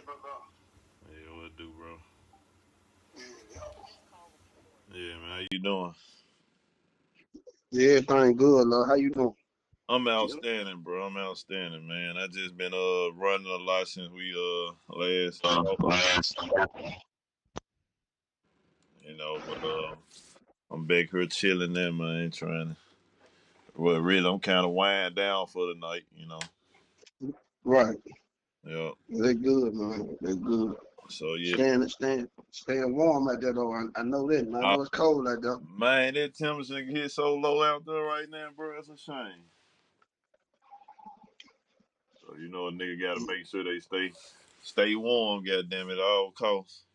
Yeah, what it do, bro? Yeah, Yeah, man. How you doing? everything good, love. How you doing? I'm outstanding, bro. I'm outstanding, man. I just been running a lot since we last talked, Last. but I'm back here chilling there, man. Trying to well, really, I'm kind of wind down for the night. Right. Yeah. They good, man. They good. So yeah, Staying warm out there, though. I know that, man. I I, know it's cold out there. man, that temperature hit so low out there right now, bro. It's a shame. So a nigga got to make sure they stay warm. Goddamn it, at all costs.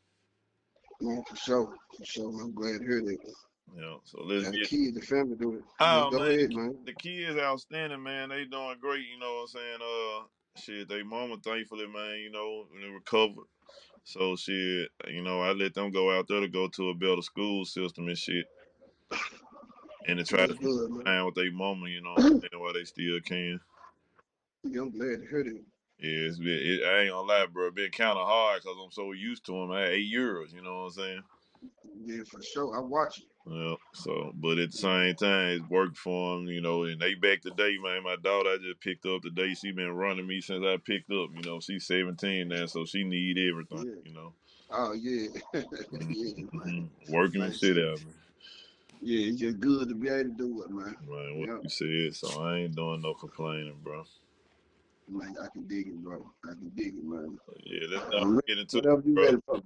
Man, for sure. For sure. I'm glad to hear that. So let's Got the get. kids, the family do it. Just Oh go man, ahead, man. the kids outstanding, man. They doing great. You know what I'm saying? Shit, they mama thankfully, man. When they recovered. So shit, I let them go out there to go to a better school system and shit, and to try to That's spend good, man. time with their mama. You know what I'm saying? While they still can. Yeah, I'm glad to hear that. Yeah, I ain't gonna lie, bro. It been kind of hard because I'm so used to them. I had 8 years. You know what I'm saying? Yeah, for sure. I watch it. Yeah. So, but at the same time, it's worked for them, and they back today, man. My daughter, I just picked up today. She been running me since I picked up. She's 17 now, so she need everything. Yeah. Oh, yeah. Yeah, man. Working the Man, shit out of me. yeah, it's just good to be able to do it, man. Man, what Yeah. you said, so I ain't doing no complaining, bro. Man, I can dig it, bro. I can dig it, man. But yeah, let's not I'm ready. get into it, Whatever you bro. ready for.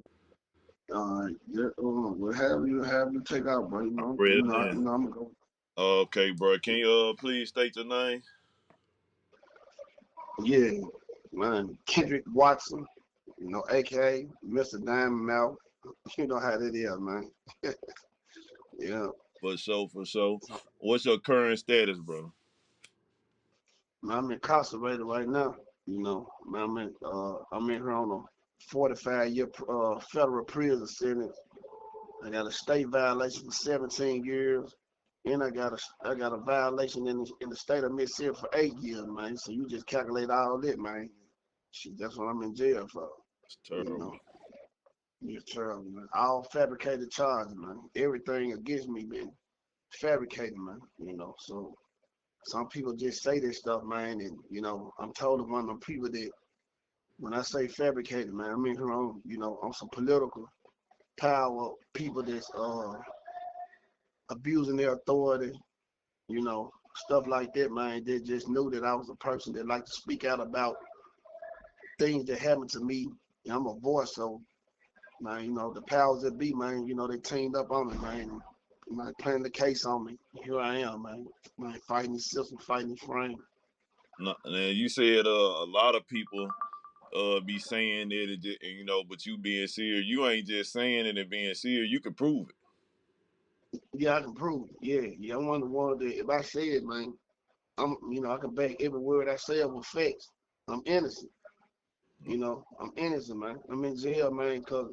All right. Yeah. Whatever you take out, bro. I'm ready I'm gonna go. Okay, bro. Can you please state your name? Yeah, man. Kendrick Watson. AKA Mr. Diamond Mouth. You know how that is, man. Yeah. For sure, for sure. What's your current status, bro? Man, I'm incarcerated right now. Man, I'm in here on a 45-year federal prison sentence. I got a state violation for 17 years. And I got a violation in the state of Mississippi for 8 years, man. So you just calculate all that, man. Shit, that's what I'm in jail for. It's You terrible. know, it's terrible, man. All fabricated charges, man. Everything against me been fabricated, man. So some people just say this stuff, man, and I'm told of one of them people that when I say fabricated, man, I mean here on some political power people that's abusing their authority, stuff like that, man. They just knew that I was a person that liked to speak out about things that happened to me. And I'm a voice, so man, the powers that be, man, they teamed up on me, man. And playing the case on me. Here I am, man. Man, fighting the system, fighting the frame. No, now you said a lot of people be saying that but you being serious, you ain't just saying it and being serious. You can prove it. Yeah, I can prove it. Yeah, yeah. I'm one of the ones that if I say it, man, I can back every word I say up with facts. I'm innocent. I'm innocent, man. I'm in jail, man, because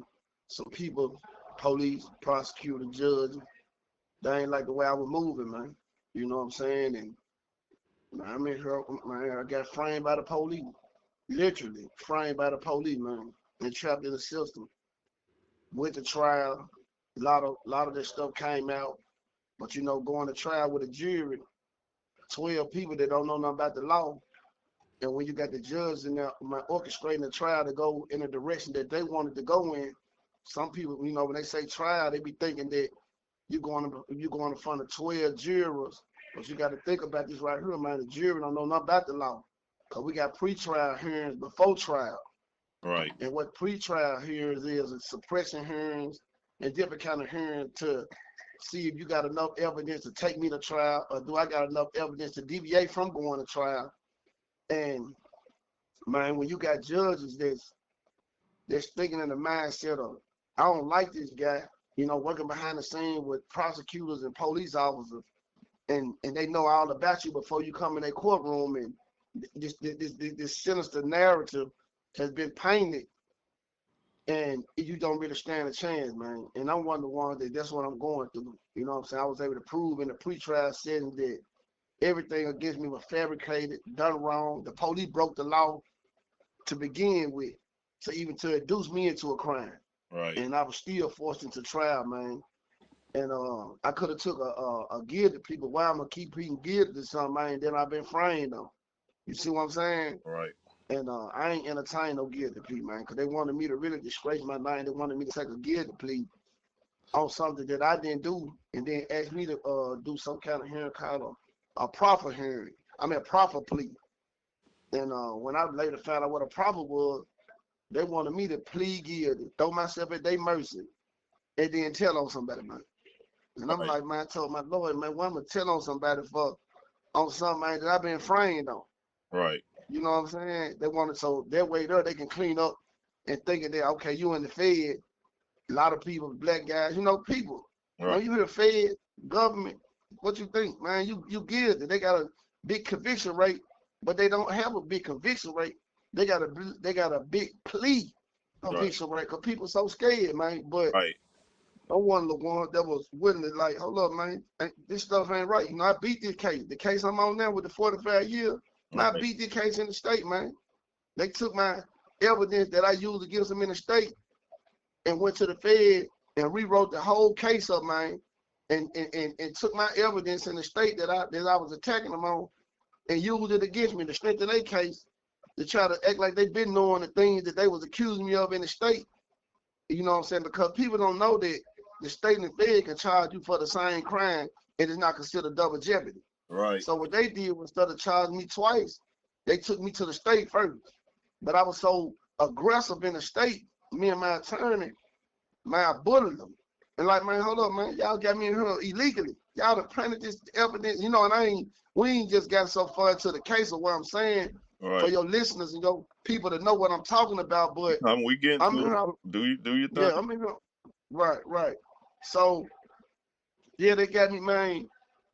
some people, police, prosecutor, judge, they ain't like the way I was moving, man. You know what I'm saying? And man, I'm in here, man. I got framed by the police, literally framed by the police, man, and trapped in the system. Went to trial. A lot of this stuff came out, but going to trial with a jury, 12 people that don't know nothing about the law. And when you got the judge in there, orchestrating the trial to go in the direction that they wanted to go in, some people, when they say trial, they be thinking that you're going in front of 12 jurors. But you got to think about this right here, man. The jury don't know nothing about the law. Because we got pre-trial hearings before trial. Right. And what pre-trial hearings is suppression hearings and different kind of hearings to see if you got enough evidence to take me to trial or do I got enough evidence to deviate from going to trial. And man, when you got judges that's thinking in the mindset of, I don't like this guy, working behind the scene with prosecutors and police officers, and they know all about you before you come in their courtroom, and this sinister narrative has been painted, and you don't really stand a chance, man. And I'm one of the ones that's what I'm going through. You know what I'm saying? I was able to prove in the pretrial setting that everything against me was fabricated, done wrong. The police broke the law to begin with. to induce me into a crime. Right. And I was still forced into trial, man. And I could have took a guilty plea, but why I'm gonna keep pleading guilty to something, man? Then I've been framed on. You see what I'm saying? Right. And I ain't entertained no guilty plea, man, because they wanted me to really disgrace my name. They wanted me to take a guilty plea on something that I didn't do, and then ask me to do some kind of hearing called a proper hearing. I mean, a proper plea. And when I later found out what a proper was, they wanted me to plead guilty, throw myself at their mercy, and then tell on somebody, man. And I'm Right. like, man, I told my Lord, man, why am I gonna tell on somebody for on something, man, that I've been framed on? Right. You know what I'm saying? They wanted so that way there they can clean up and thinking that okay, you in the Fed. A lot of people, black guys, people. When Right. you hear Fed, government, what you think, man? You guilty. They got a big conviction rate, but they don't have a big conviction rate. They got a big plea Right. conviction rate because people so scared, man. But Right. I'm one of the ones that was willing to like, hold up, man, this stuff ain't right. I beat this case. The case I'm on now with the 45 years, man, I Right. beat this case in the state, man. They took my evidence that I used against them in the state and went to the Fed and rewrote the whole case up, man, and took my evidence in the state that I was attacking them on and used it against me to strengthen their case to try to act like they been knowing the things that they was accusing me of in the state. You know what I'm saying? Because people don't know that the state and the Fed can charge you for the same crime and it's not considered double jeopardy. Right. So what they did was instead of charging me twice, they took me to the state first. But I was so aggressive in the state, me and my attorney, man, I bullied them. And like, man, hold up, man, y'all got me in here illegally. Y'all done planted this evidence, and we ain't just got so far into the case of what I'm saying for Right. your listeners and your people to know what I'm talking about. But We getting I'm in to it. here, Do your thing. yeah, I'm in here. Right. So yeah, they got me, man.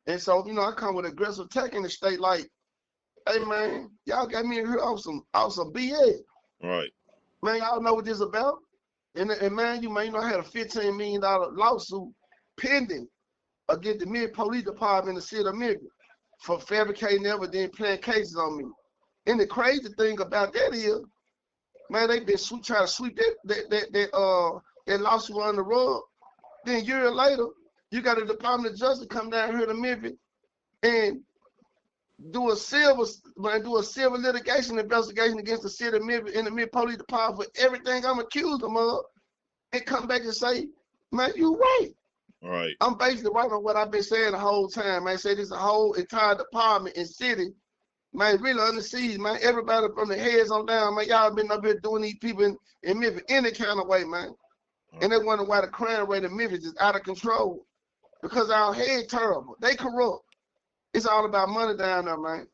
And so, I come with aggressive tech in the state, like, hey man, y'all got me in here off some BS. Right. Man, y'all know what this about? And man, I had a $15 million lawsuit pending against the Mid Police Department in the city of Memphis for fabricating evidence, playing cases on me. And the crazy thing about that is, man, they been trying to sweep that lawsuit under the rug. Then a year later, you got the Department of Justice come down here to Memphis and do a civil litigation investigation against the city of Memphis and the Mid Police Department for everything I'm accused them of, and come back and say, man, you right. Right. I'm basically right on what I've been saying the whole time. Man, say this a whole entire department and city, man, really under siege, man. Everybody from the heads on down, man, y'all been up here doing these people in Memphis any kind of way, man. And they wonder why the crime rate in Memphis is out of control. Because our head terrible. They corrupt. It's all about money down there, man.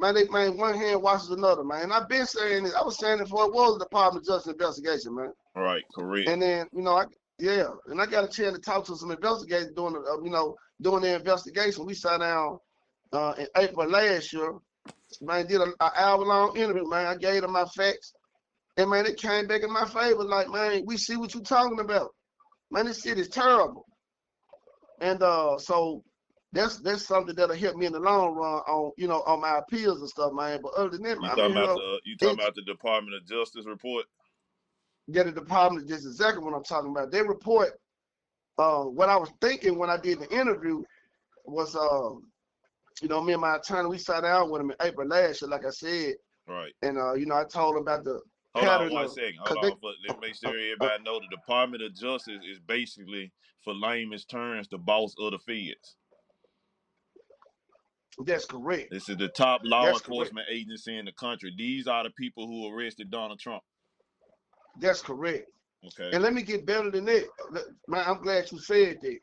Man, one hand washes another, man. And I've been saying this. I was saying it before it was the Department of Justice investigation, man. Right. Correct. And then, and I got a chance to talk to some investigators doing the investigation. We sat down in April last year. Man, did an hour-long interview, man. I gave them my facts. And, man, it came back in my favor. Like, man, we see what you're talking about. Man, this shit is terrible. And so that's something that'll help me in the long run on my appeals and stuff, man. But other than that, man, You talking about the Department of Justice report? Get the department, just exactly what I'm talking about. They report what I was thinking when I did the interview was me and my attorney, we sat down with him in April last year, like I said. Right. And I told him about the Hold on pattern one of second. Hold on. Let me make sure everybody know the Department of Justice is basically, for layman's terms, the boss of the feds. That's correct. This is the top law That's correct. enforcement agency in the country. These are the people who arrested Donald Trump. That's correct. Okay. And let me get better than that. Man, I'm glad you said that.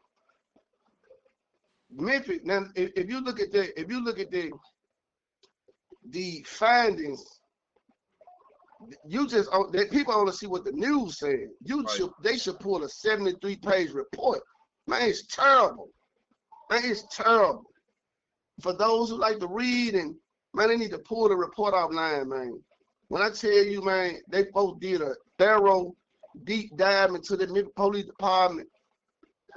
Memphis. Now, if you look at the findings, people only see what the news said. They should pull a 73-page report. Man, it's terrible. Man, it's terrible. For those who like to read, and man, they need to pull the report offline, man. When I tell you, man, they both did a thorough, deep dive into the police department,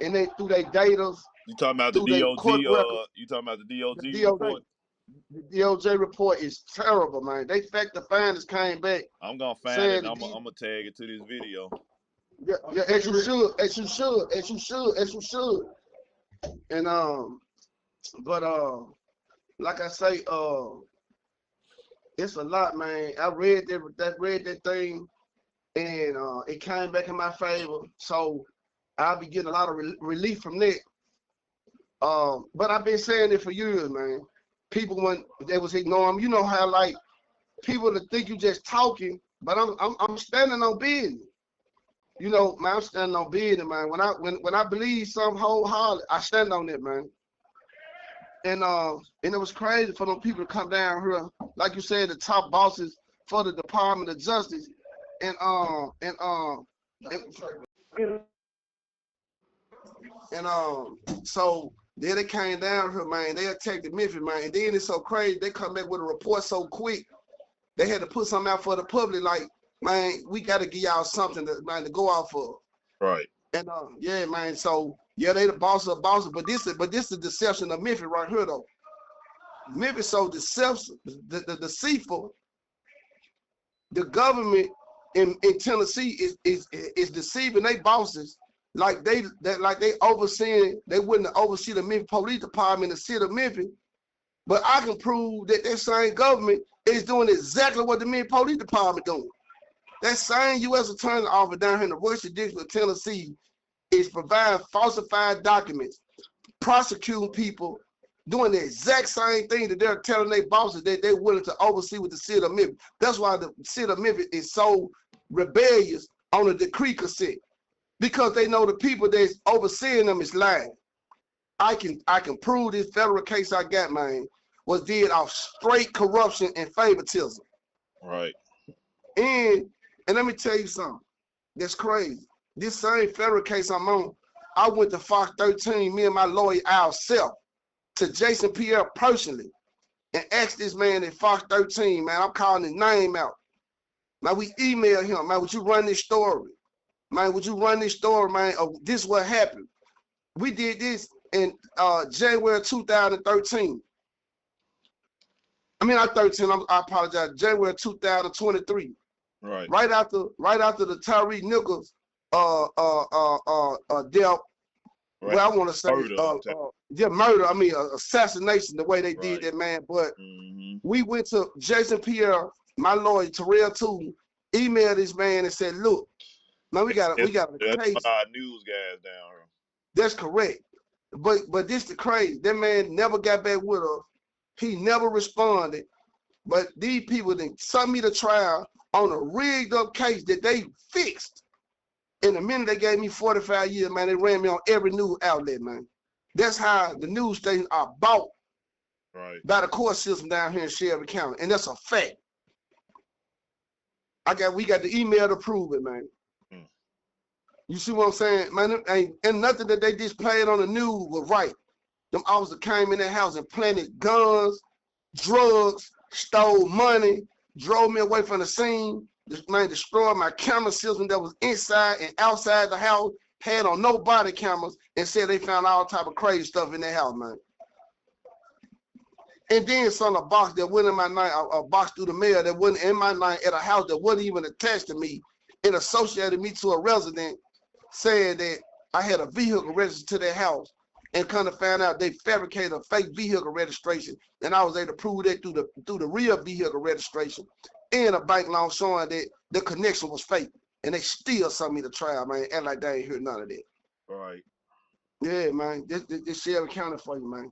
and they through their data, You talking about the through their DOG? court records, You talking about the DOG the DOD. report? The DOJ report is terrible, man. They fact the finders came back I'm gonna find it. saying And that I'm gonna tag it to this video. yeah, yeah, as you should, as you should, as you should, as you should. And but like I say, it's a lot, man. I read that thing, and it came back in my favor. So I'll be getting a lot of relief from that. But I've been saying it for years, man. People when they was ignoring me, you know how like people that think you just talking, but I'm standing on business. You know, man, I'm standing on business, man. When I believe something wholeheartedly, I stand on it, man. And it was crazy for them people to come down here, like you said, the top bosses for the Department of Justice, and and, so then they came down here, man. They attacked the Memphis, man. And then it's so crazy. They come back with a report so quick. They had to put something out for the public. Like, man, we got to give y'all something to, man, to go out for. Right. And yeah, man. So yeah, they the boss of bosses, but this is the deception of Memphis right here, though. Memphis so deceptive, the deceitful. The government in Tennessee is deceiving their bosses. Like they overseeing, they wouldn't oversee the Memphis Police Department in the city of Memphis, but I can prove that that same government is doing exactly what the Memphis Police Department doing. That same U.S. Attorney Office down here in the Western District of Tennessee is providing falsified documents, prosecuting people, doing the exact same thing that they're telling their bosses that they're willing to oversee with the city of Memphis. That's why the city of Memphis is so rebellious on the decree cassette. Because they know the people that's overseeing them is lying. I can prove this federal case I got, man, was did off straight corruption and favoritism. Right. And let me tell you something that's crazy. This same federal case I'm on, I went to Fox 13, me and my lawyer ourselves, to Jason Pierre personally, and asked this man at Fox 13, man, I'm calling his name out. Now we emailed him, man, would you run this story? Man, would you run this story, man? This what happened. We did this in January 2013. I mean, not 13. I apologize. January 2023. Right. Right after the Tyree Nichols death. Right. Well, I want to say murder. I mean, assassination. The way they did that, man. But we went to Jason Pierre, my lawyer, Terrell Toole, emailed this man and said, "Look, man, we got a case." News guys down here. That's correct. But this the crazy. That man never got back with us. He never responded. But these people then sent me to trial on a rigged up case that they fixed. In the minute they gave me 45 years, man, they ran me on every news outlet, man. That's how the news stations are bought by the court system down here in Shelby County. And that's a fact. We got the email to prove it, man. You see what I'm saying? Man, and nothing that they just played on the news was right. Them officers came in that house and planted guns, drugs, stole money, drove me away from the scene. This man destroyed my camera system that was inside and outside the house, had on no body cameras, and said they found all type of crazy stuff in that house, man. And then sent a box that went in my name, a box through the mail that wasn't in my name at a house that wasn't even attached to me. It associated me to a resident saying that I had a vehicle registered to their house, and kind of found out they fabricated a fake vehicle registration, and I was able to prove that through the real vehicle registration and a bank loan showing that the connection was fake, and they still sent me to trial, man, and like they ain't heard none of that. Right. Yeah, man, this Shelby County for you, man.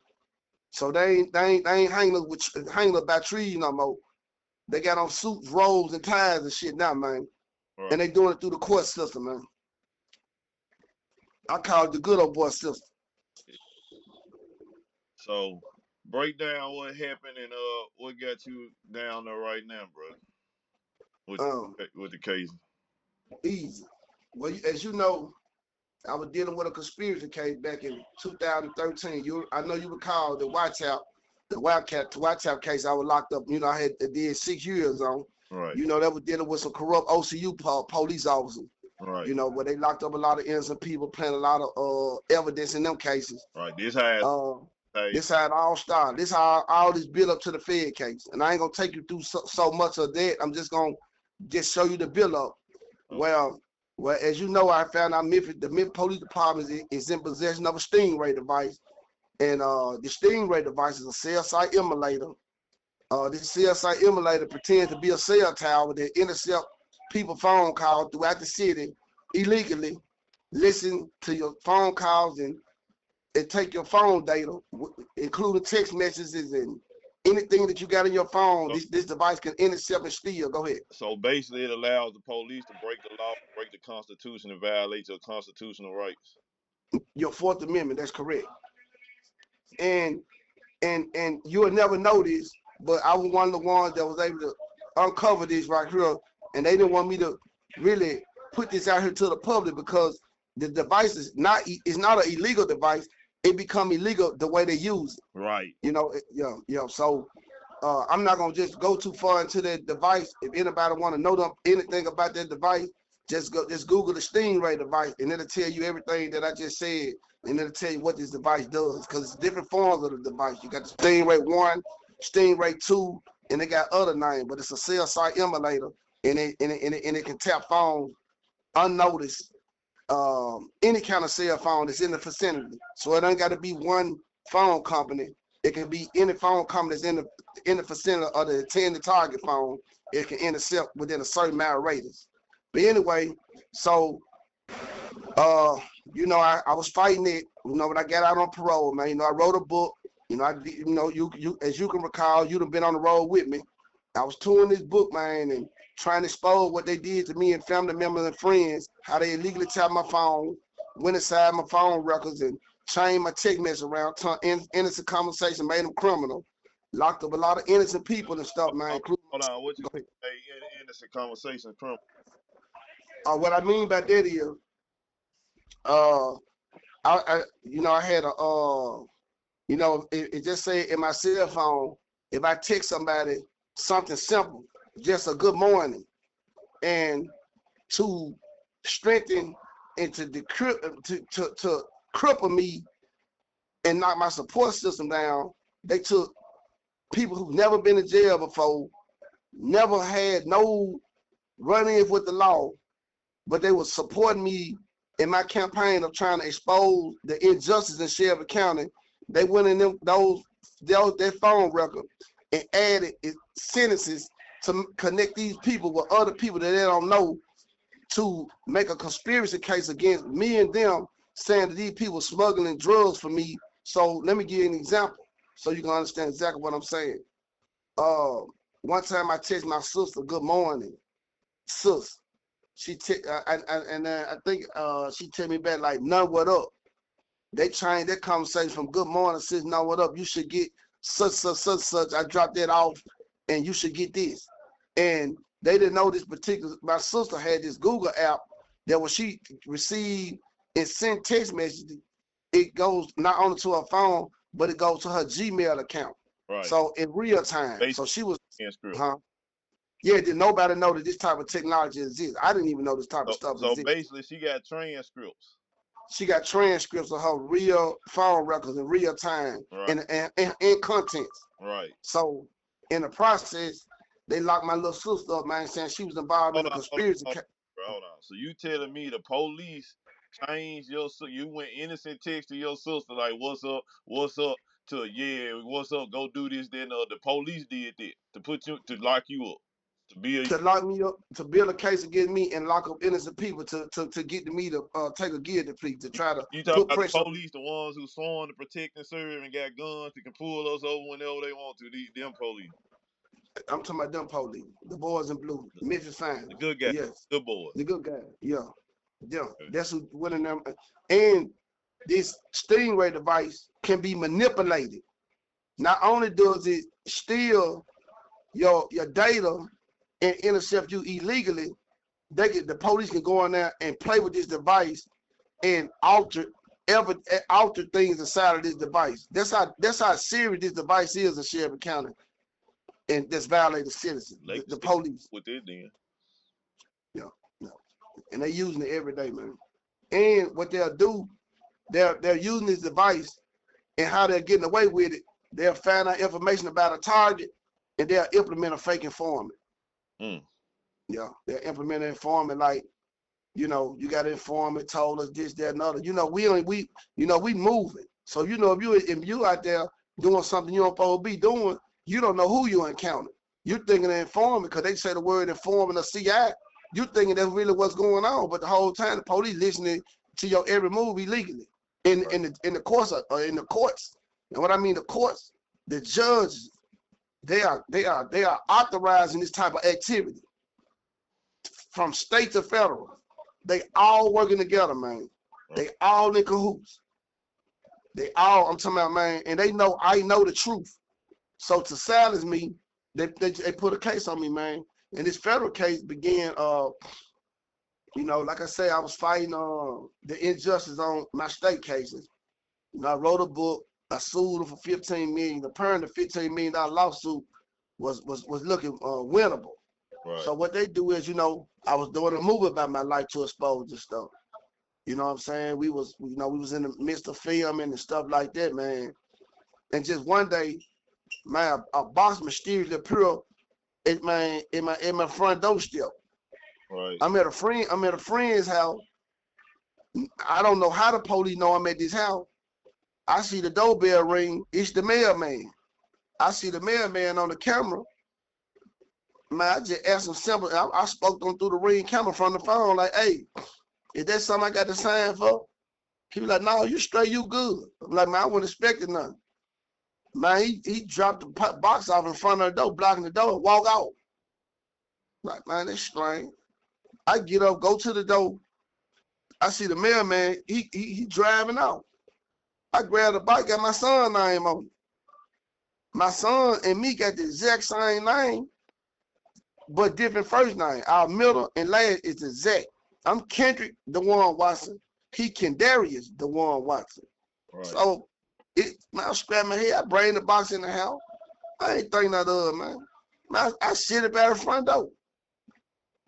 So they ain't hanging up by trees no more. They got on suits, robes, and ties and shit now, man, and they doing it through the court system, man. I call it the good old boy system. So break down what happened and what got you down there right now, bro. With the case. Easy. Well, as you know, I was dealing with a conspiracy case back in 2013. I know you recall the Wildcat case. I was locked up. You know, I did 6 years on. Right. You know, that was dealing with some corrupt OCU police officers. Right. You know, where they locked up a lot of innocent people, playing a lot of evidence in them cases. Right. This has Hey, This how it all started. This how all this build up to the Fed case. And I ain't gonna take you through so much of that. I'm just gonna just show you the build up. okay. Well, as you know, I found out the Memphis Police Department is in possession of a stingray device. And the stingray device is a cell site emulator. This cell site emulator pretends to be a cell tower that intercept people phone calls throughout the city illegally, listen to your phone calls and take your phone data, including text messages and anything that you got in your phone. So, This device can intercept and steal. Go ahead. so basically, it allows the police to break the law, break the Constitution, and violate your constitutional rights. Your Fourth Amendment. That's correct. And and you'll never know this, but I was one of the ones that was able to uncover this right here, and they didn't want me to really put this out here to the public because the device is not an illegal device. It become illegal the way they use it. Right. You know, So I'm not gonna just go too far into that device. If anybody want to know anything about that device, just Google the Stingray device, and it'll tell you everything that I just said, and it'll tell you what this device does. Because it's different forms of the device. You got the Stingray 1, Stingray 2, and they got other names, but it's a cell site emulator, and it can tap phones unnoticed. Any kind of cell phone that's in the vicinity. So it ain't got to be one phone company. It can be any phone company that's in the vicinity of the intended target phone. It can intercept within a certain amount of radius. But anyway, so I was fighting it. When I got out on parole, man. I wrote a book. You as you can recall, you'd have been on the road with me. I was touring this book, man, and trying to expose what they did to me and family members and friends, how they illegally tapped my phone, went inside my phone records, and changed my text message around, innocent conversation, made them criminal, locked up a lot of innocent people and stuff, man. Including, Hold on. What you say? Innocent conversation, criminal. what I mean by that is, uh, I had it just say in my cell phone, if I text somebody something simple, just a good morning, and to strengthen and to cripple me and knock my support system down, they took people who've never been in jail before, never had no run-ins with the law, but they were supporting me in my campaign of trying to expose the injustice in Shelby County. They went in their phone record and added sentences to connect these people with other people that they don't know to make a conspiracy case against me and them, saying that these people smuggling drugs for me. So let me give you an example so you can understand exactly what I'm saying. One time I text my sister, "Good morning, sis." She I think she tell me back like, "None, what up?" They changed that conversation from "Good morning, sis, no, what up? You should get such. I dropped that off, and you should get this." And they didn't know this particular. My sister had this Google app that when she received and sent text messages, it goes not only to her phone, but it goes to her Gmail account. Right. So in real time. Basically, So she was, script. Yeah, did nobody know that this type of technology exists? I didn't even know this type of stuff So exists. basically, she got transcripts. She got transcripts of her real phone records in real time, right. and contents. Right. So in the process, they locked my little sister up, man, saying she was involved in a conspiracy. Hold on. So you telling me the police changed you went innocent text to your sister like, "What's up? What's up?" to, "Yeah, what's up? Go do this." Then the police did that to lock you up. To lock me up, to build a case against me and lock up innocent people to get me to take a guilty plea, to try to you talk put about pressure. The police, the ones who sworn to protect and serve and got guns that can pull us over whenever they want to. Them police. I'm talking about them police, the boys in blue, Memphis Fine. The good guy. Yes. Good boys. The good guy. Yeah. Yeah. Okay. That's who winning them. And this Stingray device can be manipulated. Not only does it steal your data and intercept you illegally, the police can go in there and play with this device and alter things inside of this device. That's how serious this device is in Shelby County, and that's violating citizens. The police with it then. Yeah, and they're using it every day, man. And what they'll do, they're using this device, and how they're getting away with it. They'll find out information about a target, and they'll implement a fake informant. Mm. Yeah, they'll implement an informant like, you know, you got an informant told us this, that, and other. You know, we moving. So if you out there doing something you don't supposed to be doing, you don't know who you encounter. You're thinking of informant because they say the word informant or CI. You thinking that's really what's going on, but the whole time the police listening to your every move illegally in the courts in the courts. And what I mean the courts, the judges, they are authorizing this type of activity from state to federal. They all working together, man. They all in cahoots. They all, I'm talking about, man, and they know I know the truth. So to silence me, they put a case on me, man. And this federal case began, you know, like I say, I was fighting the injustice on my state cases. You know, I wrote a book. I sued them for $15 million. Apparently, the $15 million lawsuit was looking winnable. Right. So what they do is, you know, I was doing a movie about my life to expose this stuff. You know what I'm saying? We was in the midst of filming and stuff like that, man. And just one day, man, a box mysteriously appeared in my front doorstep. Right. I'm at a friend's house. I don't know how the police know I'm at this house. I see the doorbell ring. It's the mailman. I see the mailman on the camera. Man, I just asked him simple. I spoke to him through the ring camera from the phone, like, hey, is that something I got to sign for? He was like, no, you straight, you good. I'm like, man, I wasn't expecting nothing. Man, he dropped the box off in front of the door, blocking the door, and walk out. Like, man, that's strange. I get up, go to the door. I see the mailman, he driving out. I grab the bike, got my son's name on it. My son and me got the exact same name, but different first name. Our middle and last is exact. I'm Kendrick, DeJuan Watson. He Kendarius, DeJuan Watson. Right. So, I scratch my head. I bring the box in the house. I ain't thinking that other, man. Man, I shit it by the front door.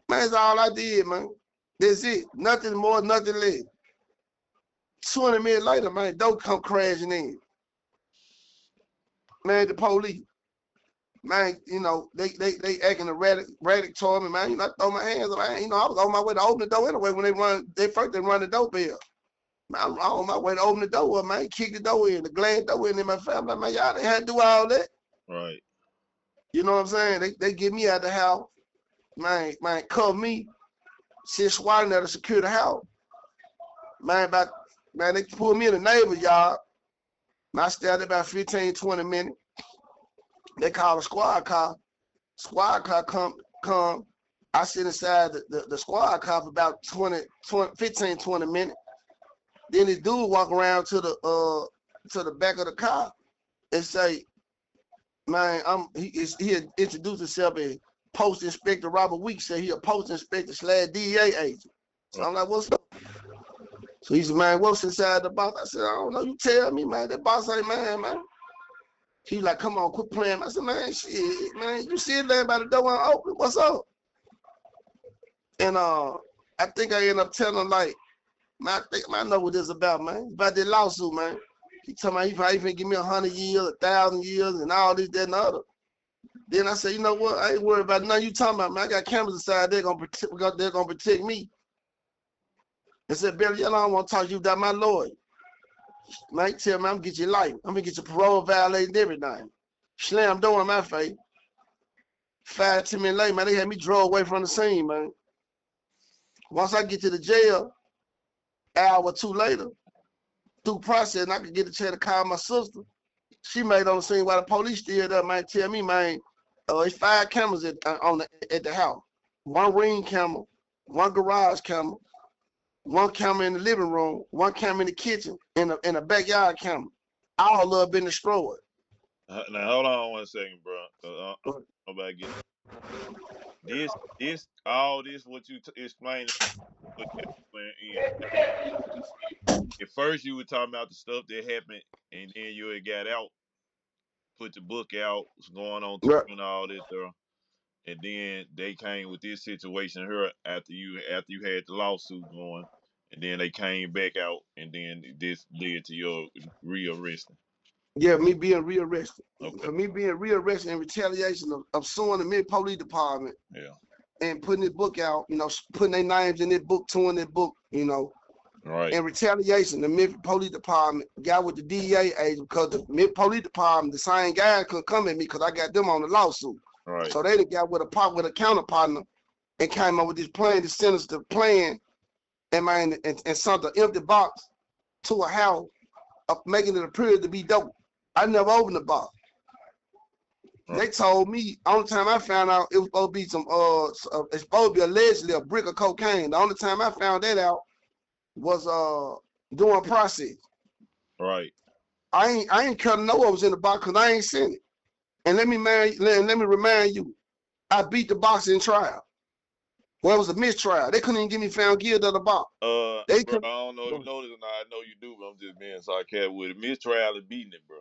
Man, that's all I did, man. That's it. Nothing more, nothing less. 20 minutes later, man, door come crashing in. Man, the police. Man, you know, they acting erratic toward me, man. You know, I throw my hands up. I was on my way to open the door anyway when they run the doorbell. Man, I'm on my way to open the door, man. Kick the door in, the glass door in my family. Man, y'all didn't have to do all that. Right. You know what I'm saying? They get me out the house. Man, cover me. Shit swatting at to secure the house. Man, they pulled me in the neighbor's yard. I stayed there about 15, 20 minutes. They call a squad car. Squad car come. I sit inside the squad car for about 15, 20 minutes. Then this dude walk around to the back of the car and say, man, he introduced himself as Post Inspector Robert Weeks, said he a Post Inspector / DEA agent. So I'm like, what's up? So he said, man, what's inside the box? I said, I don't know. You tell me, man. That box ain't mine, man. He like, come on, quit playing. I said, man, shit, man, you see it there by the door open. What's up? And I think I ended up telling him, like, man, I know what this is about, man. It's about that lawsuit, man. He told me he probably give me 100 years, 1,000 years, and all this, that, and the other. Then I said, you know what? I ain't worried about nothing you talking about, man. I got cameras inside. They're gonna protect me. I said, Billy, I don't want to talk to you without my lawyer. Man, tell me I'm gonna get your life. I'm gonna get your parole violated and everything. Slam door in my face. 5, 10 minutes later, man, they had me drove away from the scene, man. Once I get to the jail, an hour or two later, through process, and I could get a chance to call my sister. She made on the scene while the police still there, man. Tell me, man, it's 5 cameras at the house. 1 ring camera, 1 garage camera, 1 camera in the living room, 1 camera in the kitchen, and a backyard camera. All of them been destroyed. Now hold on 1 second, bro. Nobody get this all this what you explained. At first you were talking about the stuff that happened, and then you had got out, put the book out, was going on tour and all this there. And then they came with this situation here after you had the lawsuit going, and then they came back out, and then this led to your rearresting. Yeah, me being rearrested. Okay. Me being rearrested in retaliation of suing the Mid Police Department Yeah. and putting this book out, putting their names in this book, touring this book, Right. in retaliation, the Memphis Police Department got with the DEA agent because the Memphis Police Department, the same guys couldn't come at me because I got them on the lawsuit. Right. So they got with a counterpartner and came up with this plan, this sinister plan, and sent an empty box to a house, making it appear to be dope. I never opened the box. Right. They told me, only time I found out it was supposed to be it's supposed to be allegedly a brick of cocaine. The only time I found that out was during process. Right. I ain't care to know what was in the box because I ain't seen it. And let me remind you, I beat the box in trial. Well, it was a mistrial. They couldn't even get me found guilty of the box. Bro, I don't know if you know this or not. I know you do, but I'm just being sarcastic with it. Mistrial is beating it, bro.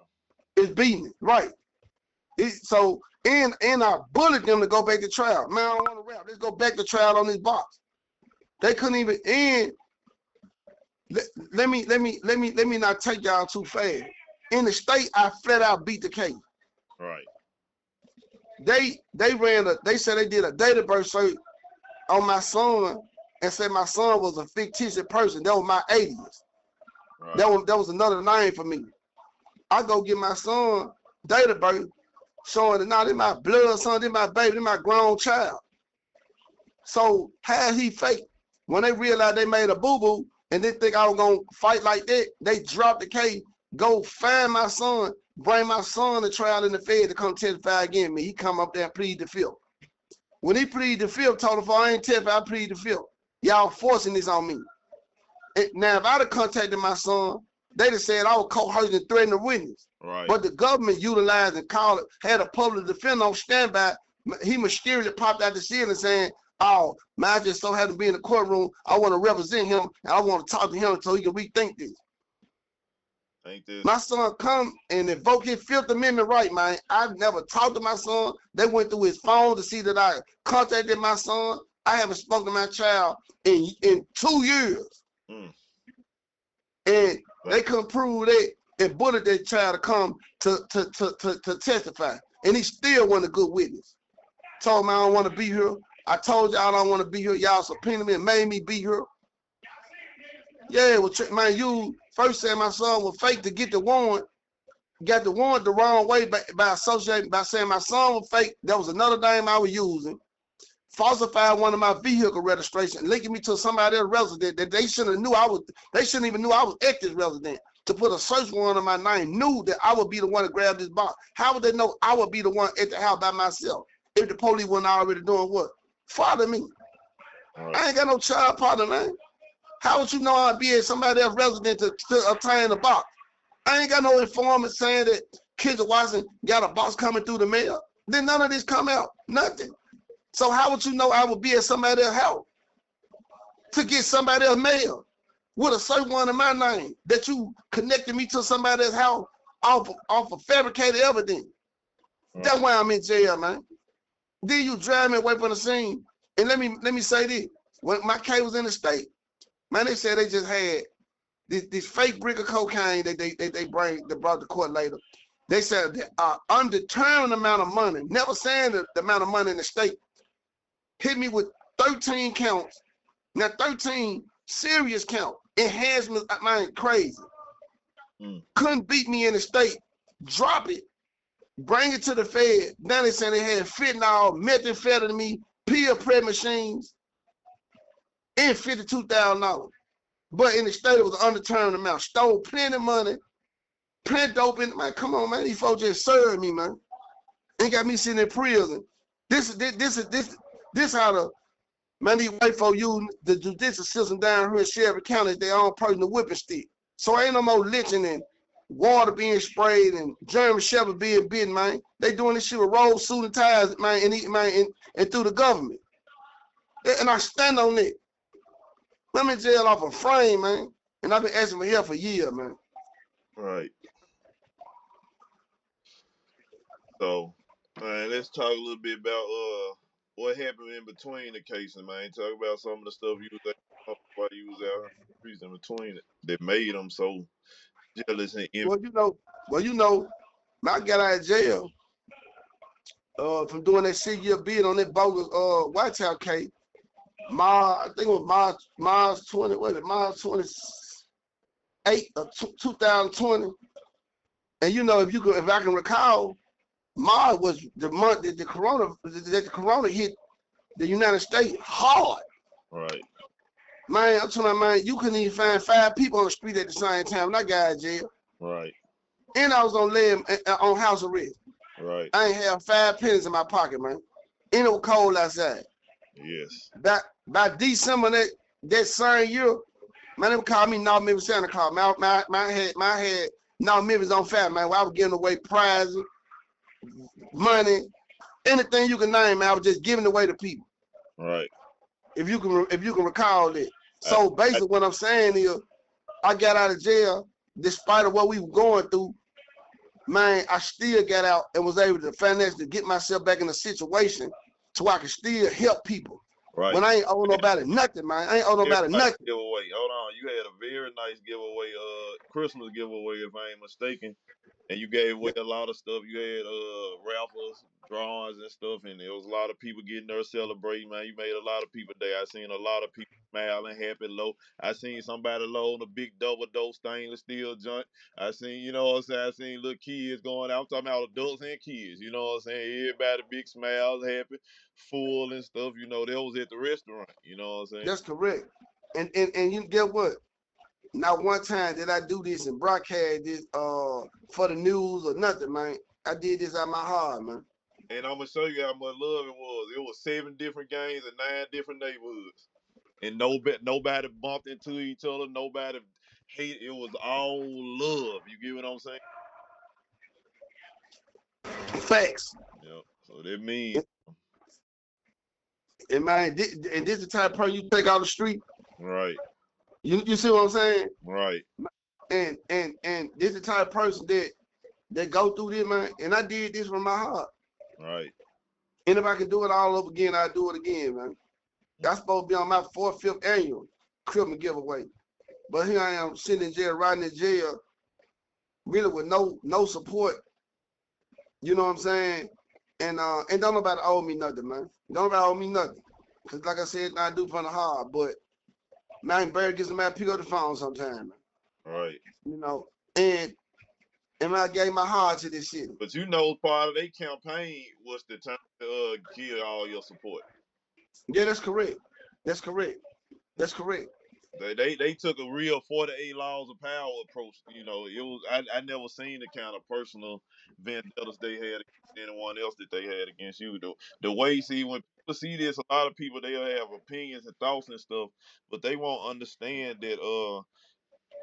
It's beating it, right? So and I bullied them to go back to trial. Man, I don't want to rap. Let's go back to trial on this box. They couldn't even end. Let me not take y'all too fast. In the state, I flat out beat the case. Right. They said they did a date of birth search on my son and said my son was a fictitious person. That was my alias. Right. That was another name for me. I go get my son date of birth, showing that now this my blood son, this my baby, this my grown child. So how he fake? When they realized they made a boo-boo and didn't think I was gonna fight like that, they dropped the case, go find my son, bring my son to trial in the Fed to come testify against me. He come up there and plead the fifth. When he pleaded the fifth, told him, if I ain't testify, I plead the fifth. Y'all forcing this on me. Now, if I'd have contacted my son, they'd have said I was coerced and threatened to witness. Right. But the government utilized and called it, had a public defender on standby. He mysteriously popped out the ceiling saying, oh, man, I just so happened to be in the courtroom. I want to represent him, and I want to talk to him so he can rethink this. My son come and invoke his Fifth Amendment right, man. I never talked to my son. They went through his phone to see that I contacted my son. I haven't spoken to my child in 2 years. And they couldn't prove that and bullied that child to come to testify. And he still wasn't a good witness. Told me I don't want to be here. I told y'all I don't want to be here. Y'all subpoenaed me and made me be here. Yeah, well, man, you first said my son was fake to get the warrant. Got the warrant the wrong way by associating, by saying my son was fake. That was another name I was using. Falsified one of my vehicle registration, linking me to somebody else's resident that they shouldn't have knew I was. They shouldn't even knew I was active resident. To put a search warrant on my name, knew that I would be the one to grab this box. How would they know I would be the one at the house by myself if the police weren't already doing what? Father me. Right. I ain't got no child partner, man. How would you know I'd be at somebody else's resident to obtain the box? I ain't got no informant saying that kids of Washington got a box coming through the mail. Then none of this come out. Nothing. So how would you know I would be at somebody else's house to get somebody else's mail with a certain one in my name that you connected me to somebody else's house off of fabricated evidence? Right. That's why I'm in jail, man. Then you drive me away from the scene. And let me say this. When my case was in the state, man, they said they just had this fake brick of cocaine that they brought to court later. They said that undetermined amount of money, never saying the amount of money in the state, hit me with 13 counts. Now 13 serious counts. Enhancements, man, crazy. Couldn't beat me in the state. Drop it. Bring it to the Fed. Now they saying they had fentanyl, methamphetamine, pill prep machines, and $52,000. But in the state, it was an undetermined amount. Stole plenty of money, plenty dope in. Man, come on, man. These folks just served me, man. Ain't got me sitting in prison. This how the man, these white folks use the judicial system down here in Shelby County, their own personal whipping stick. So ain't no more lynching and water being sprayed and German Shepherd being bitten, man. They doing this shit with roll suit and ties, man, and through the government. And I stand on it. I'm in jail off a frame, man. And I've been asking for help for years, man. Right. So, man, let's talk a little bit about what happened in between the cases, man. Talk about some of the stuff you was while you was out in between it that made them so jealous and envy. Well, when I got out of jail, from doing that 6-year bid on that bogus White House case, I think it was March 20, what is it, March 28 of 2020. And if I can recall, March was the month that the corona hit the United States hard. Right. Man, I'm telling you, man, you couldn't even find 5 people on the street at the same time when I got out of jail. Right. And I was on house arrest. Right. I ain't have 5 pennies in my pocket, man. And it was cold outside. Yes. By December that same year, man, they would call me North Memphis Santa Claus. My head North Memphis on fire, man. Where I was giving away prizes, money, anything you can name, man. I was just giving away to people. Right. If you can recall that. So basically, what I'm saying is, I got out of jail despite of what we were going through. Man, I still got out and was able to financially get myself back in a situation so I could still help people. Right. When I ain't owe nobody nothing, man. I ain't owe nobody nothing. Giveaway. Hold on. You had a very nice giveaway, Christmas giveaway, if I ain't mistaken. And you gave away a lot of stuff. You had raffles, drawings, and stuff, and there was a lot of people getting there celebrating, man. You made a lot of people day. I seen a lot of people smiling, happy, low. I seen somebody loading a big double dose stainless steel joint. I seen, you know what I'm saying? I seen little kids going out. I'm talking about adults and kids. You know what I'm saying? Everybody big smiles, happy, full and stuff. You know, they was at the restaurant. You know what I'm saying? That's correct. And you get what? Not one time did I do this and broadcast this for the news or nothing, man. I did this out of my heart, man. And I'm gonna show you how much love it was. It was 7 different games in 9 different neighborhoods, and nobody bumped into each other. Nobody hate. It was all love. You get what I'm saying? Facts. Yeah. So that means. And man, this the type of person you take out the street. Right. You see what I'm saying? Right. And this the type of person that go through this, man. And I did this from my heart. Right. And if I can do it all over again, I'll do it again, man. That's supposed to be on my 4th, 5th annual Christmas giveaway. But here I am sitting in jail, riding in jail, really with no support. You know what I'm saying? And don't nobody owe me nothing, man. Don't nobody owe me nothing. Cause like I said, I do from the heart, but man, Barry gets a man pick up the phone sometime, man. Right. You know, and I gave my heart to this city. But you know, part of their campaign was the time to give all your support. Yeah, that's correct. That's correct. That's correct. They took a real 48 laws of power approach. You know, it was I never seen the kind of personal vendettas they had against anyone else that they had against you. The way, see, when people see this, a lot of people, they'll have opinions and thoughts and stuff, but they won't understand that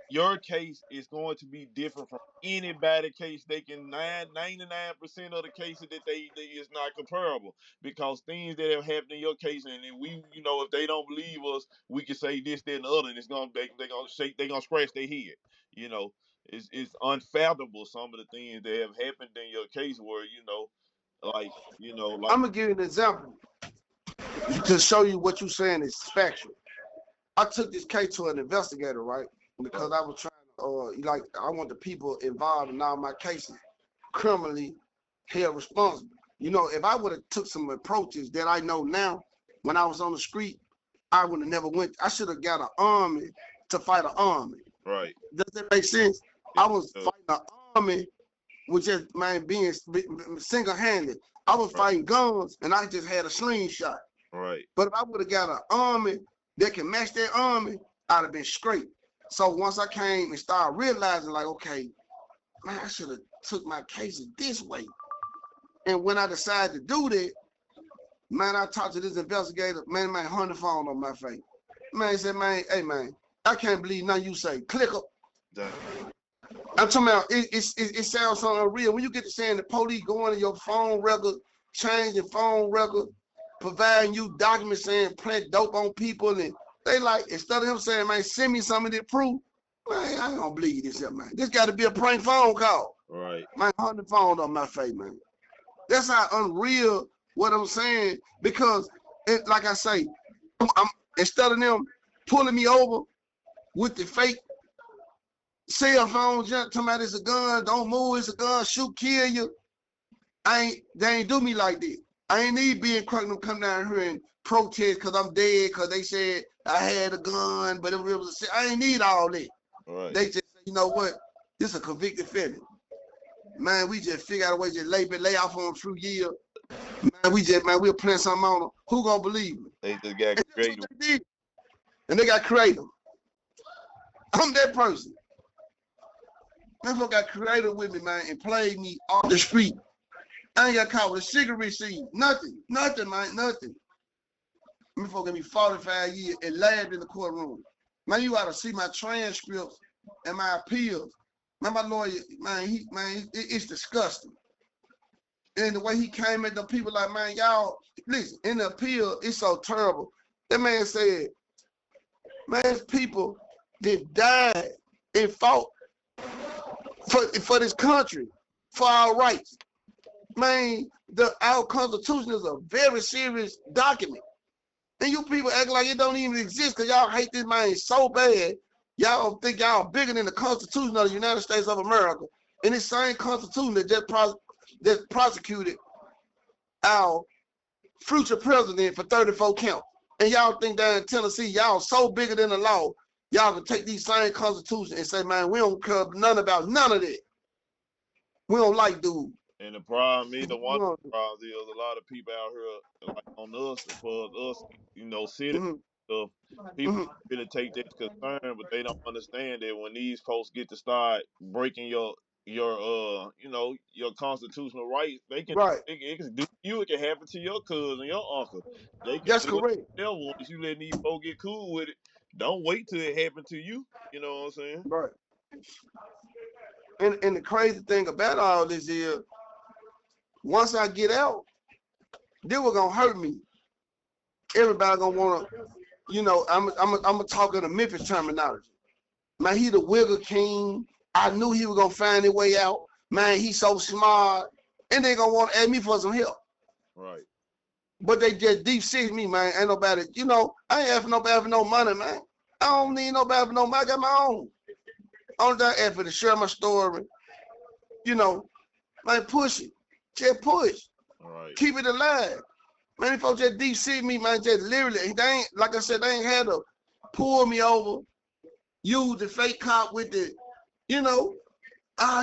your case is going to be different from anybody's case. They can 99% of the cases that they is not comparable, because things that have happened in your case, and we, you know, if they don't believe us, we can say this, that, and the other, and it's gonna they gonna scratch their head. You know, it's unfathomable some of the things that have happened in your case where, you know, like I'm gonna give you an example to show you what you're saying is factual. I took this case to an investigator, right? Because I was trying to, I want the people involved in all my cases criminally held responsible. You know, if I would have took some approaches that I know now, when I was on the street, I would have never went. I should have got an army to fight an army. Right. Does that make sense? I was fighting an army, which just, man, being single-handed. I was fighting guns, and I just had a slingshot. Right. But if I would have got an army that can match that army, I'd have been straight. So once I came and started realizing, like, okay, man, I should have took my cases this way. And when I decided to do that, man, I talked to this investigator, man, hung the phone on my face. Man, he said, man, hey, man, I can't believe nothing you say. Click up. I'm talking about, it sounds so unreal. When you get to saying the police going to your phone record, changing phone record, providing you documents saying plant dope on people, and they like, instead of him saying, man, send me some of the proof, man, I ain't gonna believe this up, man. This gotta be a prank phone call. Right. Man, hung the phone on my face, man. That's how unreal what I'm saying, because like I say, I'm instead of them pulling me over with the fake cell phone junk, talking about it's a gun, don't move, it's a gun, shoot, kill you. They ain't do me like that. I ain't need being crunk to come down here and protest because I'm dead, because they said I had a gun, but it was I ain't need all that. Right. They just say, you know what? This a convicted felon. Man, we just figure out a way to lay off on a few years. Man, we'll plan something on them. Who gonna believe me? They just got creative. They did. And they got creative. I'm that person. Them folk got creative with me, man, and played me off the street. I ain't got caught with a cigarette seed. Nothing, man, nothing. Them folk gave me 45 years and laughed in the courtroom. Man, you ought to see my transcripts and my appeals. Man, my lawyer, it's disgusting. And the way he came at the people like, man, y'all, listen, in the appeal, it's so terrible. That man said, man, it's people that died and fought for this country, for our rights. Man, our Constitution is a very serious document. And you people act like it don't even exist because y'all hate this man so bad. Y'all think y'all bigger than the Constitution of the United States of America. And this same Constitution that just prosecuted our future president for 34 counts. And y'all think down in Tennessee, y'all so bigger than the law, y'all can take these same Constitution and say, man, we don't care none about none of that. We don't like dude. And the problem is, one of the problems is a lot of people out here, like on us, for us, you know, citizens stuff, people really take that concern, but they don't understand that when these folks get to start breaking your you know, your constitutional rights, they can it can do you, it can happen to your cousin, your uncle. They can That's do correct. it once you let these folks get cool with it. Don't wait till it happen to you. You know what I'm saying? Right. And the crazy thing about all this is, once I get out, they were gonna hurt me. Everybody gonna wanna, you know, I'm a talking the Memphis terminology. Man, he the wiggle king. I knew he was gonna find his way out. Man, he's so smart. And they gonna want to ask me for some help. Right. But they just deep six me, man. Ain't nobody, you know, I ain't asking nobody for no money, man. I don't need nobody for no money. I got my own. Only thing I ask for to share my story. You know, man, push it. Just push. Right. Keep it alive. Man, these folks just deep six me, man. Just literally, they ain't, like I said, they ain't had to pull me over, use the fake cop with the, you know,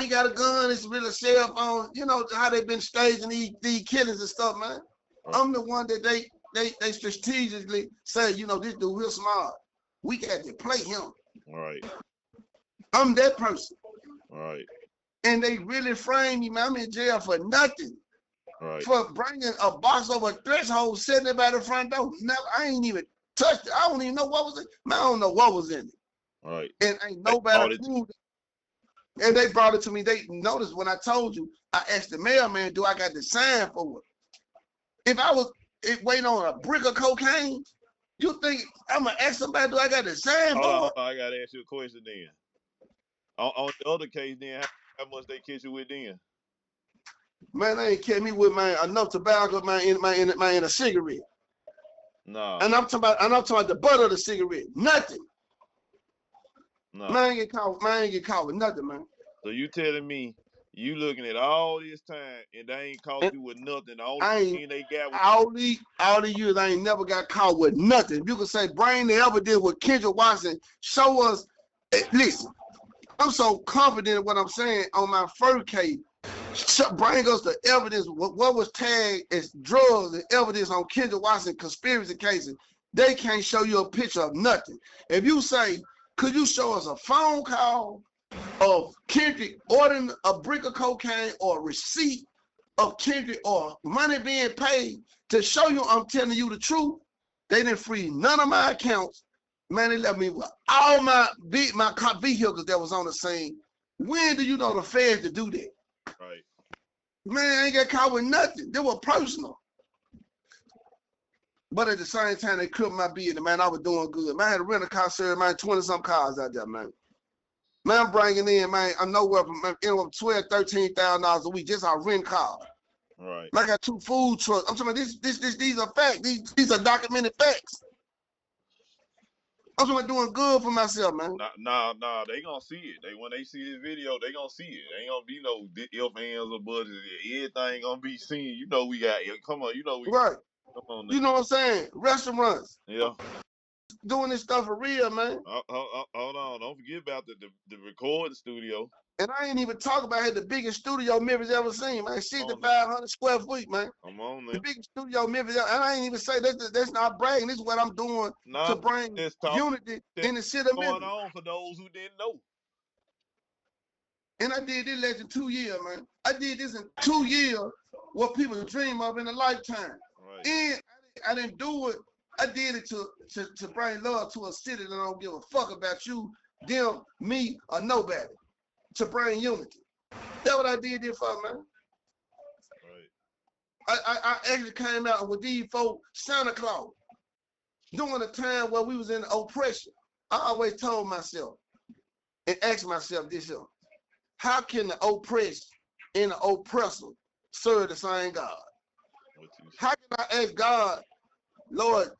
he got a gun, it's really a cell phone. You know how they been staging these killings and stuff, man. Right. I'm the one that they strategically say, you know, this dude real smart. We got to play him. Right. I'm that person. Right. And they really framed me, man. I'm in jail for nothing. Right. For bringing a box over a threshold, sitting there by the front door. Never, I ain't even touched it. I don't even know what was in it. Man, I don't know what was in it. Right. And ain't nobody proved it. And they brought it to me. They noticed when I told you, I asked the mailman, do I got the sign for it? If I was waiting on a brick of cocaine, you think I'm going to ask somebody, do I got the sign for it? I got to ask you a question then. On the other case then, how much they catch you with then? Man, they ain't catch me with enough tobacco, in a cigarette. No. And I'm talking about the butt of the cigarette. Nothing. No. Man, I ain't get caught with nothing, man. So you telling me you looking at all this time and they ain't caught you with nothing? The only thing they got was all the years I ain't never got caught with nothing. You can say bring the evidence with Kendrick Watson. Show us. Listen, I'm so confident in what I'm saying on my first case. Bring us the evidence. What was tagged as drugs and evidence on Kendrick Watson conspiracy cases. They can't show you a picture of nothing. If you say, could you show us a phone call of Kendrick ordering a brick of cocaine or a receipt of Kendrick or money being paid to show you I'm telling you the truth? They didn't freeze none of my accounts. Man, they left me with all my car vehicles that was on the scene. When do you know the feds to do that? Right. Man, I ain't got caught with nothing. They were personal. But at the same time, they crippled my business, man. I was doing good. Man, I had to rent a car service, man, 20-some cars out there, man. Man, I'm bringing in, man, I'm nowhere from anywhere from $12,000, $13,000 a week, just our rent car. Right. Man, I got 2 food trucks. I'm talking about these are facts. These are documented facts. I'm talking about doing good for myself, man. Nah. They gonna see it. When they see this video, they gonna see it. Ain't gonna be no if ands or buts. Everything gonna be seen. You know we got. Come on, you know we. Right. Come on. Now. You know what I'm saying? Restaurants. Yeah. Doing this stuff for real, man. Hold on. Don't forget about the recording studio. And I ain't even talking about the biggest studio Memphis ever seen, man. Come on 6,500 square feet, man. Come on The now. biggest studio Memphis ever. And I ain't even say that's not bragging. This is what I'm doing Nah, to bring just talk unity that's in the city of going Memphis. on for those who didn't know. And I did this less than 2 years, man. I did this in 2 years, what people dream of in a lifetime. Right. And I didn't do it. I did it to bring love to a city that don't give a fuck about you, them, me, or nobody. To bring unity. That's what I did this for, man. Right. I actually came out with these folks, Santa Claus, during a time where we was in oppression. I always told myself and asked myself this year, how can the oppressed and the oppressor serve the same God? How can I ask God, Lord,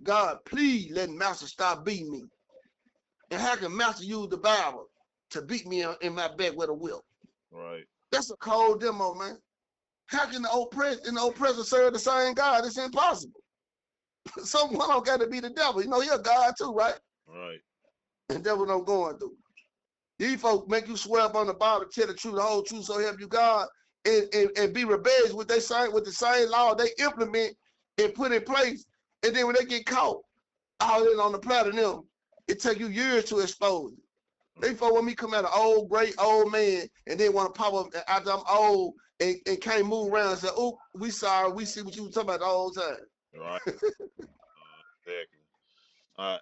God, please let Master stop beating me? And how can Master use the Bible to beat me in my back with a whip? Right. That's a cold demo, man. How can the oppressed and the oppressor serve the same God? It's impossible. Someone don't got to be the devil. You know, you're a God too, right? Right. And that's what I'm going through. These folks make you swear up on the Bible, tell the truth, the whole truth, so help you God, and be rebellious with the same law they implement and put in place. And then when they get caught, all in on the platinum, it take you years to expose it. They folk want me come out an old, great old man and then want to pop up after I'm old and can't move around and say, oh, we sorry, we see what you were talking about the whole time. Right. Exactly.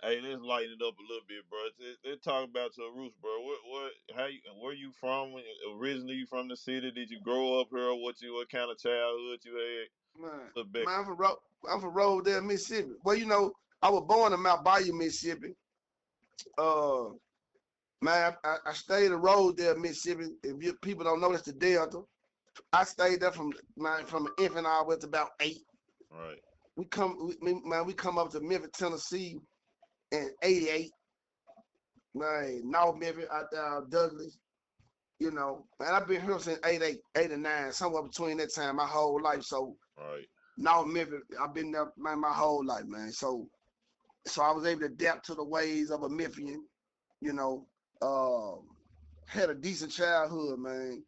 Hey, let's lighten it up a little bit, bro. Let's talk about your roots, bro. Where you from? Originally, you from the city? Did you grow up here? What kind of childhood you had? Man, I'm from Rodale, Mississippi. Well, you know, I was born in Mount Bayou, Mississippi. Man, I stayed in Rodale, Mississippi. If people don't know, that's the Delta. I stayed there from an infant all the way to about 8. Right. We come up to Memphis, Tennessee in '88. Man, North Memphis out there, Douglas. You know, man, I've been here since '88, '89, somewhere between that time, my whole life. So, right. North Memphis, I've been there, man, my whole life, man. So I was able to adapt to the ways of a Memphian. You know, had a decent childhood, man.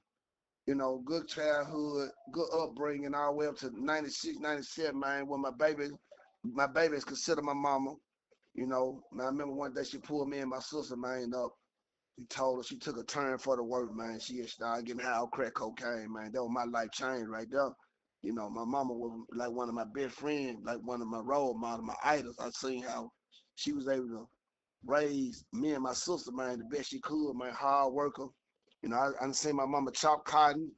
You know, good childhood, good upbringing, all the way up to 96, 97, man, when my baby is considered my mama. You know, man, I remember one day she pulled me and my sister, man, up. She told her she took a turn for the work, man. She had started getting high on crack cocaine, man. That was my life change right there. You know, my mama was like one of my best friends, like one of my role models, my idols. I seen how she was able to raise me and my sister, man, the best she could, man, hard worker. You know, I seen my mama chop cotton,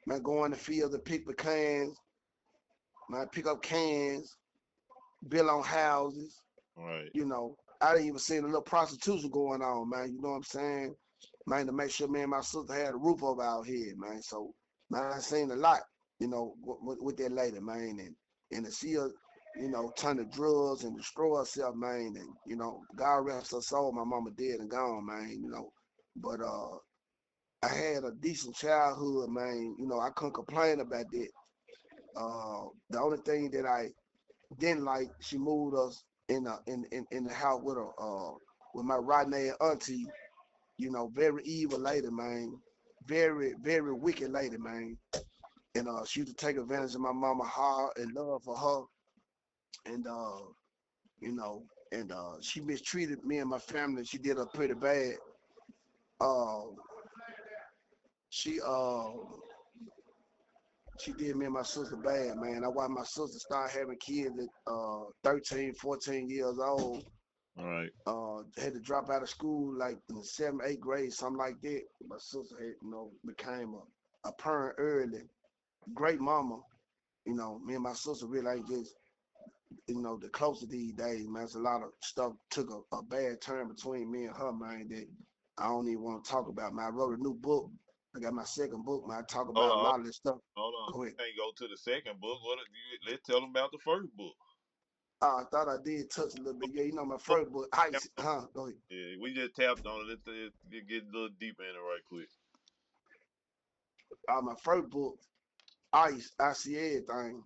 man, go in the field to pick pecans, man, pick up cans, build on houses. Right. You know, I didn't even see the little prostitution going on, man. You know what I'm saying? Man, to make sure me and my sister had a roof over our head, man. So, man, I seen a lot, you know, with that lady, man. And to see her, you know, turn to drugs and destroy herself, man. And, you know, God rest her soul, my mama dead and gone, man, you know. But I had a decent childhood, man. You know, I couldn't complain about that. The only thing that I didn't like, she moved us in the house with my Rodney auntie, you know, very evil lady, man. Very, very wicked lady, man. And she used to take advantage of my mama heart and love for her. And you know, and she mistreated me and my family. She did her pretty bad. Uh, she she did me and my sister bad, man. I watched my sister start having kids at 13, 14 years old. Right. Had to drop out of school like in the 7th, 8th grade, something like that. My sister had, you know, became a parent early. Great mama. You know, me and my sister really ain't just, you know, the closer these days, man. It's a lot of stuff took a bad turn between me and her, man, that I don't even want to talk about, man. I wrote a new book. I got my second book, man. I talk Hold about a on. lot of this stuff. Hold on. Go ahead. Can't go to the second book. Let's tell them about the first book. I thought I did touch a little bit. Yeah, you know my first book, Ice. Go ahead. Yeah, we just tapped on it. Let's get a little deeper in it right quick. My first book, Ice. I see everything.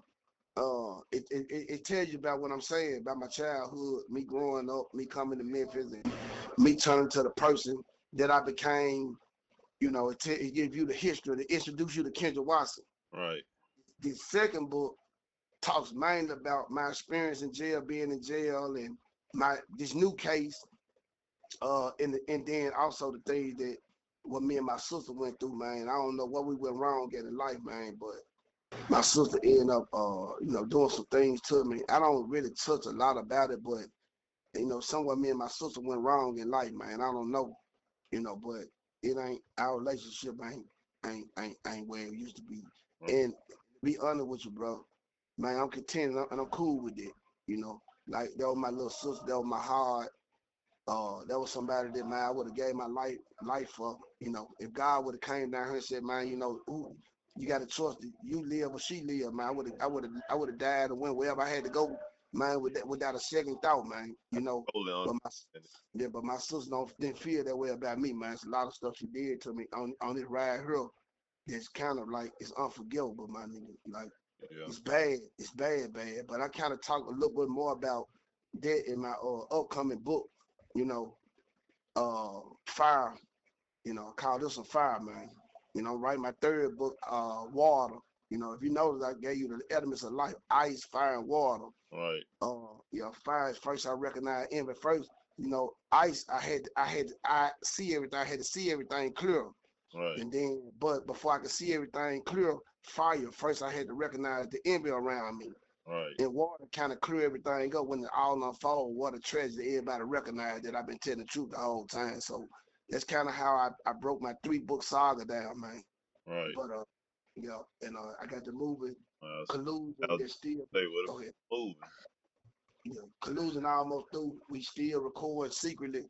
It tells you about what I'm saying about my childhood, me growing up, me coming to Memphis, and me turning to the person that I became. You know, it gives you the history, it introduce you to Kendrick Watson. Right. The second book talks mainly about my experience in jail, being in jail, and this new case, and then also the things that what me and my sister went through, man. I don't know what we went wrong in life, man, but my sister ended up, doing some things to me. I don't really touch a lot about it, but somewhere me and my sister went wrong in life, man. I don't know, but it ain't our relationship ain't where it used to be. Right. And be honest with you, bro, man, I'm content and I'm cool with it. Like that was my little sister, that was my heart. That was somebody that, man, I would have gave my life for. If God would have came down here and said, man, ooh, you got a choice, you live or she live, man. I would have died and went wherever I had to go, man, without a second thought, man. Totally But understand but my sister didn't feel that way about me, man. It's a lot of stuff she did to me on this ride here. It's kind of like it's unforgivable, my nigga. Like it. Yeah. it's bad. But I kind of talk a little bit more about that in my upcoming book. Fire. I call this a fire, man. Write my third book, water. If you notice, I gave you the elements of life: ice, fire, and water. Right. Fire is first. I recognize envy first. Ice. I see everything. I had to see everything clear. Right. And then, but before I could see everything clear, fire first. I had to recognize the envy around me. Right. And water kind of clear everything up when it all unfold. What a tragedy! Everybody recognize that I've been telling the truth the whole time. So that's kind of how I broke my 3-book saga down, man. Right. But and I got the movie Collusion. I'll That's still say what go ahead. moving. Collusion almost through. We still record secretly.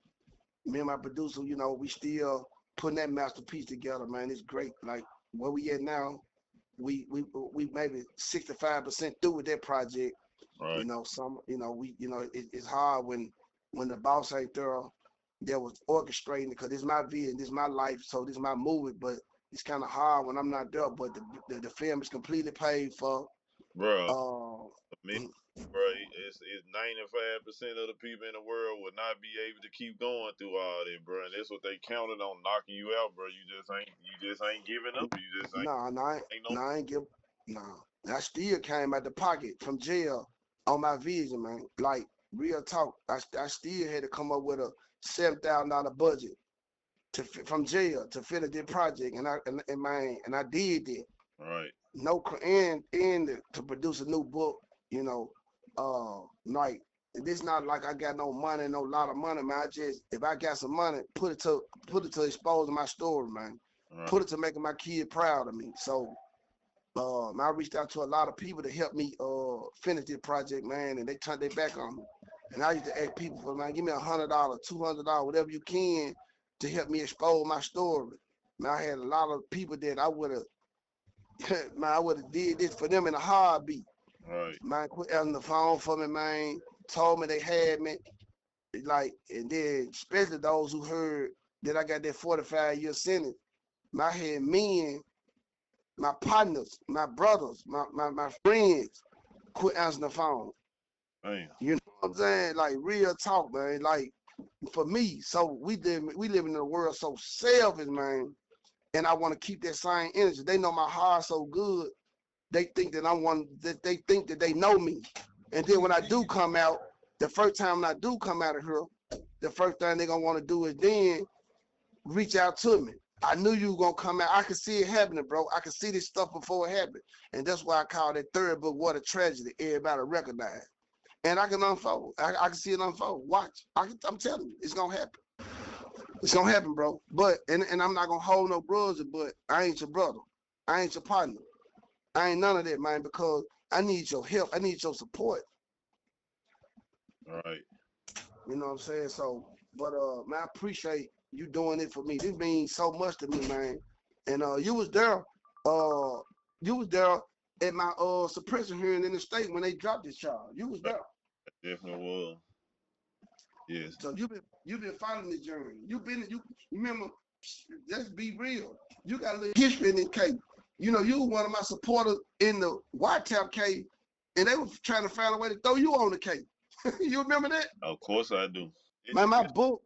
Me and my producer, we still putting that masterpiece together, man. It's great. Like where we at now, we maybe 65% through with that project. Right. It's hard when the boss ain't thorough. That was orchestrating because this is my vision, this is my life, so this is my movie. But it's kind of hard when I'm not there. But the film is completely paid for. Bro, Uh, bro, it's 95% of the people in the world would not be able to keep going through all that, bro. And that's what they counted on knocking you out, bro. You just ain't giving up. You just ain't ain't no I ain't give. Nah, I still came out the pocket from jail on my vision, man. Like real talk, I still had to come up with a $7,000 budget from jail to finish this project, and I did that. right. No, and to produce a new book, like it's not like I got no money, no lot of money, man. I just if I got some money, put it to exposing my story, man. Right. Put it to making my kid proud of me. So I reached out to a lot of people to help me finish this project, man, and they turned their back on me. And I used to ask people for, man, give me $100, $200, whatever you can to help me expose my story. Man, I had a lot of people that I would have, man, I would have did this for them in a heartbeat. Right. Man, quit answering the phone for me, man. Told me they had me. Like, and then especially those who heard that I got that 45-year sentence. I had men, my partners, my brothers, my friends quit answering the phone. Damn. You know what I'm saying? Like real talk, man. Like for me, so we live in a world so selfish, man. And I want to keep that same energy. They know my heart so good. They think that they think that they know me. And then when I do come out, the first time when I do come out of here, the first thing they're gonna want to do is then reach out to me. I knew you were gonna come out. I could see it happening, bro. I could see this stuff before it happened. And that's why I call that third book What a Tragedy. Everybody recognize. And I can unfold. I can see it unfold. Watch. I'm telling you, it's gonna happen. It's gonna happen, bro. But and I'm not gonna hold no grudge, but I ain't your brother. I ain't your partner. I ain't none of that, man, because I need your help. I need your support. Right. You know what I'm saying? So, but man, I appreciate you doing it for me. This means so much to me, man. And you was there. You was there at my suppression hearing in the state when they dropped this child. You was there. Definitely was. Yes. So you've been following the journey. You remember, let's be real. You got a little history in this case. You know, you were one of my supporters in the YTAP case, and they were trying to find a way to throw you on the case. You remember that? Of course I do. Man, my book,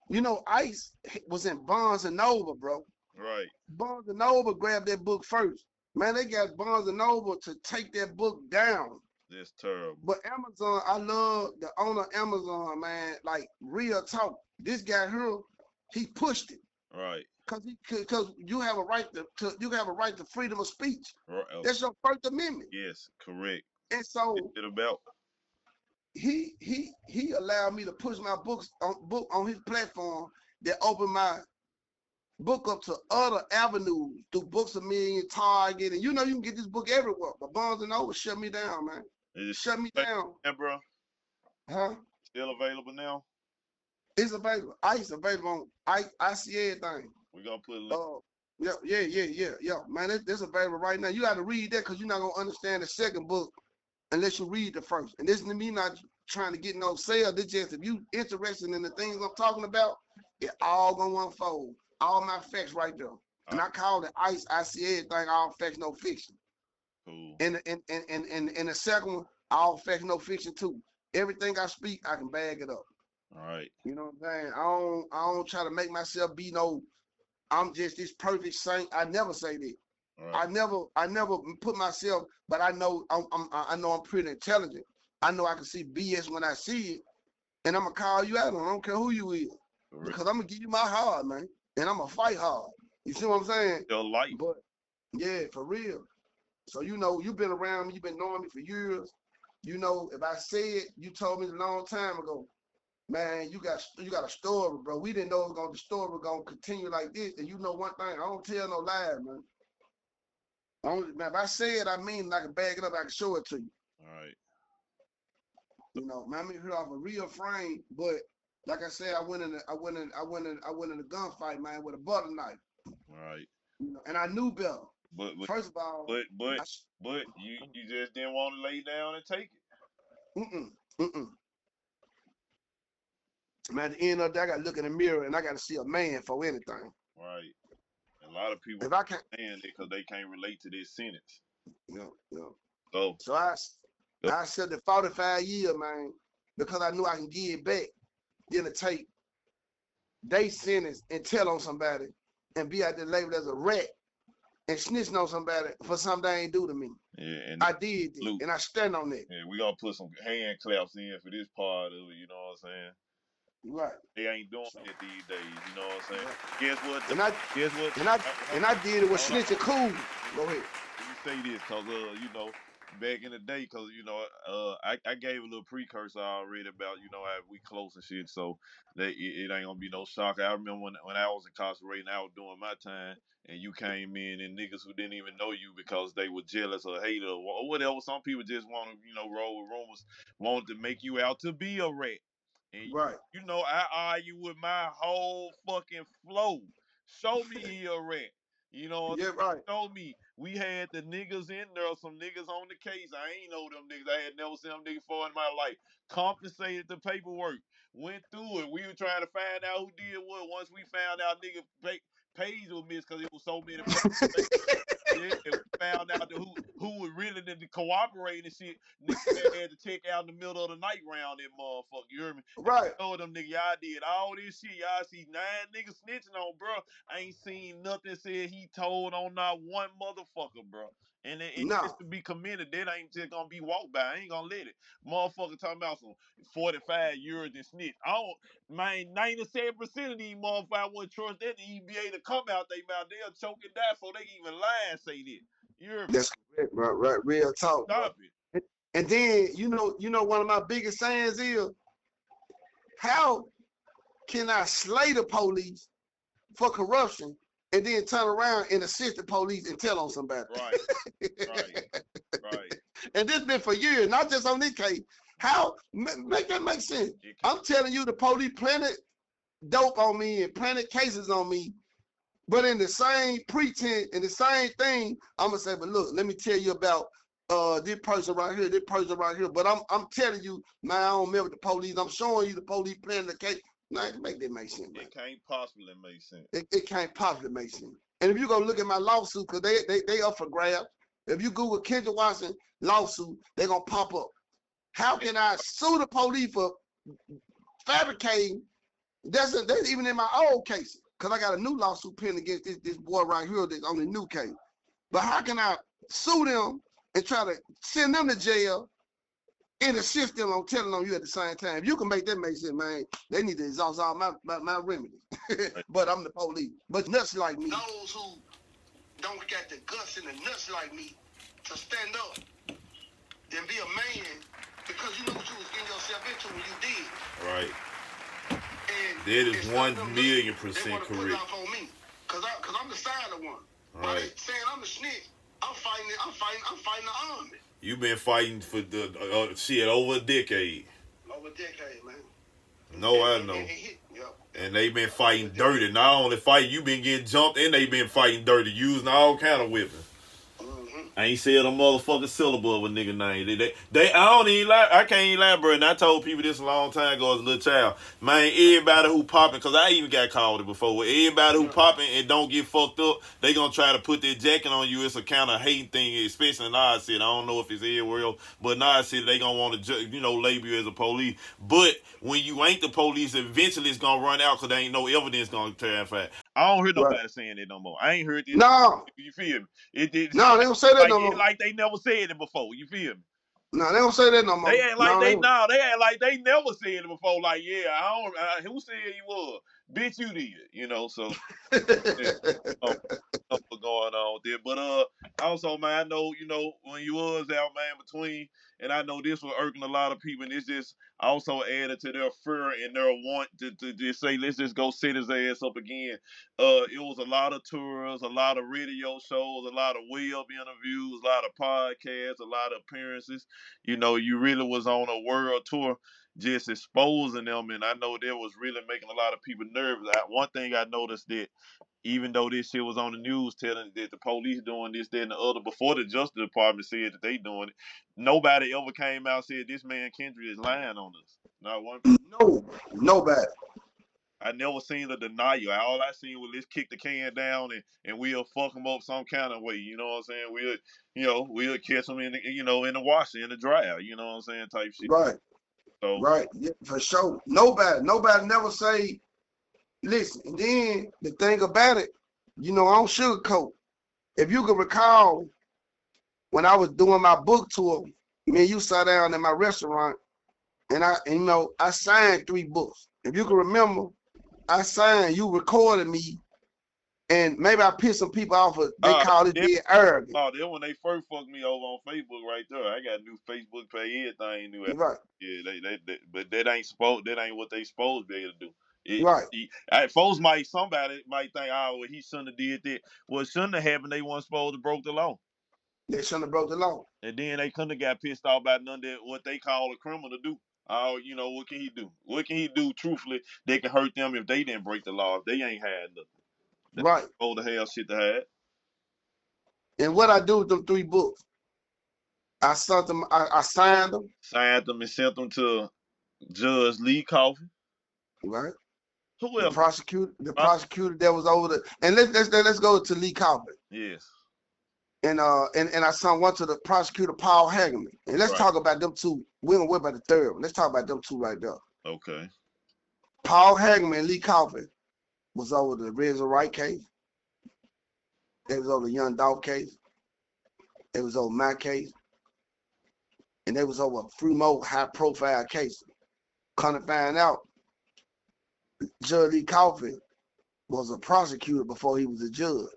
you know, Ice was in Barnes and Noble, bro. Right. Barnes and Noble grabbed that book first. Man, they got Barnes and Noble to take that book down. That's terrible. But Amazon, I love the owner of Amazon, man. Like real talk. This guy here, he pushed it. Right. Because you have a right to freedom of speech. Right. That's your First Amendment. Yes, correct. And so what's it about? He allowed me to push my book on his platform that opened my book up to other avenues through Books A Million, Target, and you know you can get this book everywhere. But Barnes and Noble shut me down, man. Shut me down. Yeah, bro. Huh? Still available now? It's available. Ice available on I see everything. We're gonna put a link. Yeah. Man, it's available right now. You got to read that because you're not gonna understand the second book unless you read the first. And this is me not trying to get no sale. This just if you interested in the things I'm talking about, it all gonna unfold. All my facts right there. And I call it Ice. I see everything. All facts, no fiction. Cool. And the second one, all facts, no fiction too. Everything I speak, I can bag it up. All right. You know what I'm saying? I don't try to make myself be no. I'm just this perfect saint. I never say that. Right. I never put myself, but I know I'm pretty intelligent. I know I can see BS when I see it, and I'm gonna call you out on. I don't care who you is, because I'm gonna give you my heart, man, and I'm gonna fight hard. You see what I'm saying? Your life. But yeah, for real. So you know, you've been around me, you've been knowing me for years. You know, if I say it, you told me a long time ago, man, you got a story, bro. We didn't know the story was gonna continue like this. And you know one thing, I don't tell no lies, man. Man, if I say it, I mean I can bag it up, I can show it to you. All right. You know, man, I'm here off a real frame, but like I said, I went in a gunfight, man, with a butter knife. All right. You know, and I knew better. But first of all, but you just didn't want to lay down and take it. Man, at the end of the day, I got to look in the mirror and I got to see a man for anything. Right. A lot of people if I can't understand it because they can't relate to this sentence. Yeah. So I said the 45 years, man, because I knew I can give it back. Then to take they sentence and tell on somebody and be out there labeled as a rat and snitching on somebody for something they ain't do to me. Yeah, and I did it, and I stand on that. Yeah, we gonna put some hand claps in for this part of it, you know what I'm saying? Right. They ain't doing it these days, you know what I'm saying? Right. Guess what? And I did it with snitching cool. Go ahead. Let me say this, cause you know, back in the day, cause you know, I gave a little precursor already about, you know, how we close and shit, so that it ain't gonna be no shock. I remember when I was incarcerated and I was doing my time, and you came in and niggas who didn't even know you because they were jealous or hated or whatever. Some people just want to, you know, roll with rumors, wanted to make you out to be a rat. And right. You know, I argue with my whole fucking flow. Show me he a rat. You know, yeah, right. Show me. We had the niggas in there, some niggas on the case. I ain't know them niggas. I had never seen them niggas before in my life. Compensated the paperwork. Went through it. We were trying to find out who did what. Once we found out nigga pays were missed because it was so many. Yeah, we found out who was really to cooperate and shit. Niggas had to check out in the middle of the night round that motherfucker. You hear me? Right. I told them niggas, y'all did all this shit. Y'all see 9 niggas snitching on, bro. I ain't seen nothing said he told on not one motherfucker, bro. And just to be commended, that ain't just gonna be walked by. I ain't gonna let it. Motherfucker talking about some 45 years and snitch. Man, 97% of these motherfuckers wouldn't trust that the EBA to come out they mouth. They'll choke and die before they even lie and say that. That's correct, bro. Right, real talk. Stop it. And then you know one of my biggest sayings is, how can I slay the police for corruption and then turn around and assist the police and tell on somebody? Right. And this been for years, not just on this case. How make that make sense? I'm telling you, the police planted dope on me and planted cases on me, but in the same pretense and the same thing, I'm gonna say, but look, let me tell you about this person right here, this person right here. But I'm telling you, man, I don't remember the police. I'm showing you the police playing the case. Now, make that make sense, man. It can't possibly make sense. It can't possibly make sense. And if you go look at my lawsuit, because they up for grabs. If you Google Kendrick Watson lawsuit, they're gonna pop up. How can I sue the police for fabricating? That's even in my old case, because I got a new lawsuit pending against this boy right here that's on the new case. But how can I sue them and try to send them to jail and assist them on telling on you at the same time? If you can make that make sense, man, they need to exhaust all my remedies. But I'm the police. But nuts like me, those who don't got the guts and the nuts like me to stand up and be a man, because you know what you was getting yourself into when you did. Right. And that is 1,000,000% correct. Put it off on me, cause I'm the silent one. Right. They saying I'm the snitch. I'm fighting the army. You've been fighting for the shit over a decade. Over a decade, man. No, I know. And they been fighting dirty. Not only fighting, you been getting jumped, and they been fighting dirty, using all kind of weapons. I ain't said a motherfucking syllable of a nigga name. They I don't even lie. I can't even lie, bro. And I told people this a long time ago as a little child. Man, everybody who popping, because I even got called it before. Everybody who popping and don't get fucked up, they gonna try to put their jacket on you. It's a kind of hating thing, especially in our city. I don't know if it's everywhere, but in our city, they gonna want to, label you as a police. But when you ain't the police, eventually it's gonna run out because there ain't no evidence gonna terrify. I don't hear nobody saying it no more. I ain't heard this. No. You feel me? No, they don't say that no more. Like they never said it before. You feel me? No, they don't say that no more. They act like they never said it before. Like, yeah, who said you was? Bitch, you did. So what's going on there. But also, man, I know, when you was out, man, between, and I know this was irking a lot of people, and it's just also added to their fear and their want to just say, let's just go set his ass up again. It was a lot of tours, a lot of radio shows, a lot of web interviews, a lot of podcasts, a lot of appearances. You really was on a world tour, just exposing them, and I know that was really making a lot of people nervous. One thing I noticed that even though this shit was on the news telling that the police doing this, that, and the other, before the Justice Department said that they doing it, nobody ever came out and said this man Kendrick is lying on us. Not one. No, nobody. I never seen a denial. All I seen was let's kick the can down and we'll fuck them up some kind of way. You know what I'm saying? We'll catch them in the, in the washer, in the dryer. You know what I'm saying? Type shit. Right. So right. Yeah, for sure. Nobody never say. Listen. And then the thing about it, I don't sugarcoat. If you can recall, when I was doing my book tour, me and you sat down in my restaurant, and I signed 3 books. If you can remember, I signed, you recorded me, and maybe I pissed some people off. They called it being arrogant. Oh, then when they first fucked me over on Facebook right there, I got a new Facebook page, everything new. Right. Yeah, but that ain't what they supposed to be able to do. Right. Somebody might think, well, he shouldn't have did that. Well, it shouldn't have happened. They weren't supposed to broke the law. They shouldn't have broke the law. And then they couldn't have got pissed off about none of that, what they call a criminal to do. What can he do? What can he do, truthfully, that can hurt them if they didn't break the law, if they ain't had nothing? Right. Oh, the hell shit to have. And what I do with them 3 books, I sent them, I signed them. Signed them and sent them to Judge Lee Coffey. Right. Who else? The prosecutor that was over there. And let's go to Lee Coffey. Yes. And I sent one to the prosecutor, Paul Hagerman. And let's talk about them 2. We don't worry about the third one. Let's talk about them 2 right there. Okay. Paul Hagerman and Lee Coffey was over the Rizzo Wright case. They was over the Young Dolph case. They was over my case. And they was over a few more high-profile cases. Come to find out, Judge Lee Coffey was a prosecutor before he was a judge.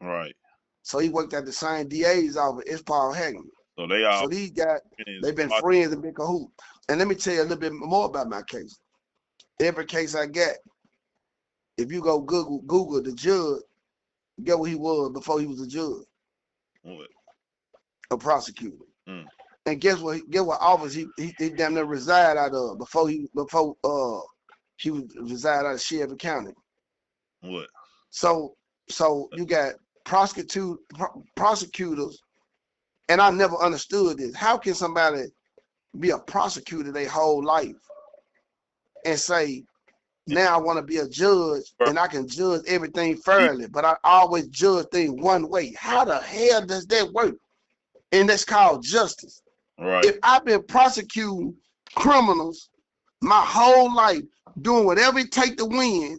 Right. So he worked at the same DA's office as Paul Hagerman. So these guys, they've been friends and been cahoots. And let me tell you a little bit more about my case. Every case I got, if you go Google the judge, get what he was before he was a judge. What? A prosecutor. And guess what office he damn near reside out of before he would reside out of Shelby County. What? So you got prosecutors And I never understood this. How can somebody be a prosecutor their whole life and say, now I want to be a judge and I can judge everything fairly, but I always judge things one way? How the hell does that work? And that's called justice. Right. If I've been prosecuting criminals my whole life, doing whatever it takes to win,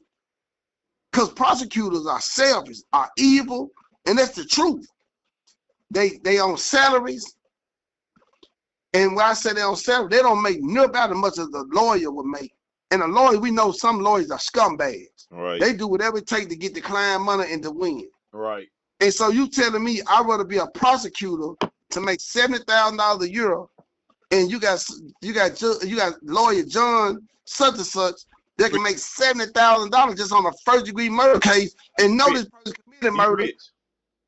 because prosecutors are selfish, are evil, and that's the truth. They on salaries, and when I say they on salary, they don't make near about as much as a lawyer would make. And a lawyer, we know some lawyers are scumbags. Right. They do whatever it takes to get the client money and to win. Right. And so you telling me I'd rather be a prosecutor to make $70,000 a year, and you got lawyer John such and such that can make $70,000 just on a first-degree murder case and know this person committed murder.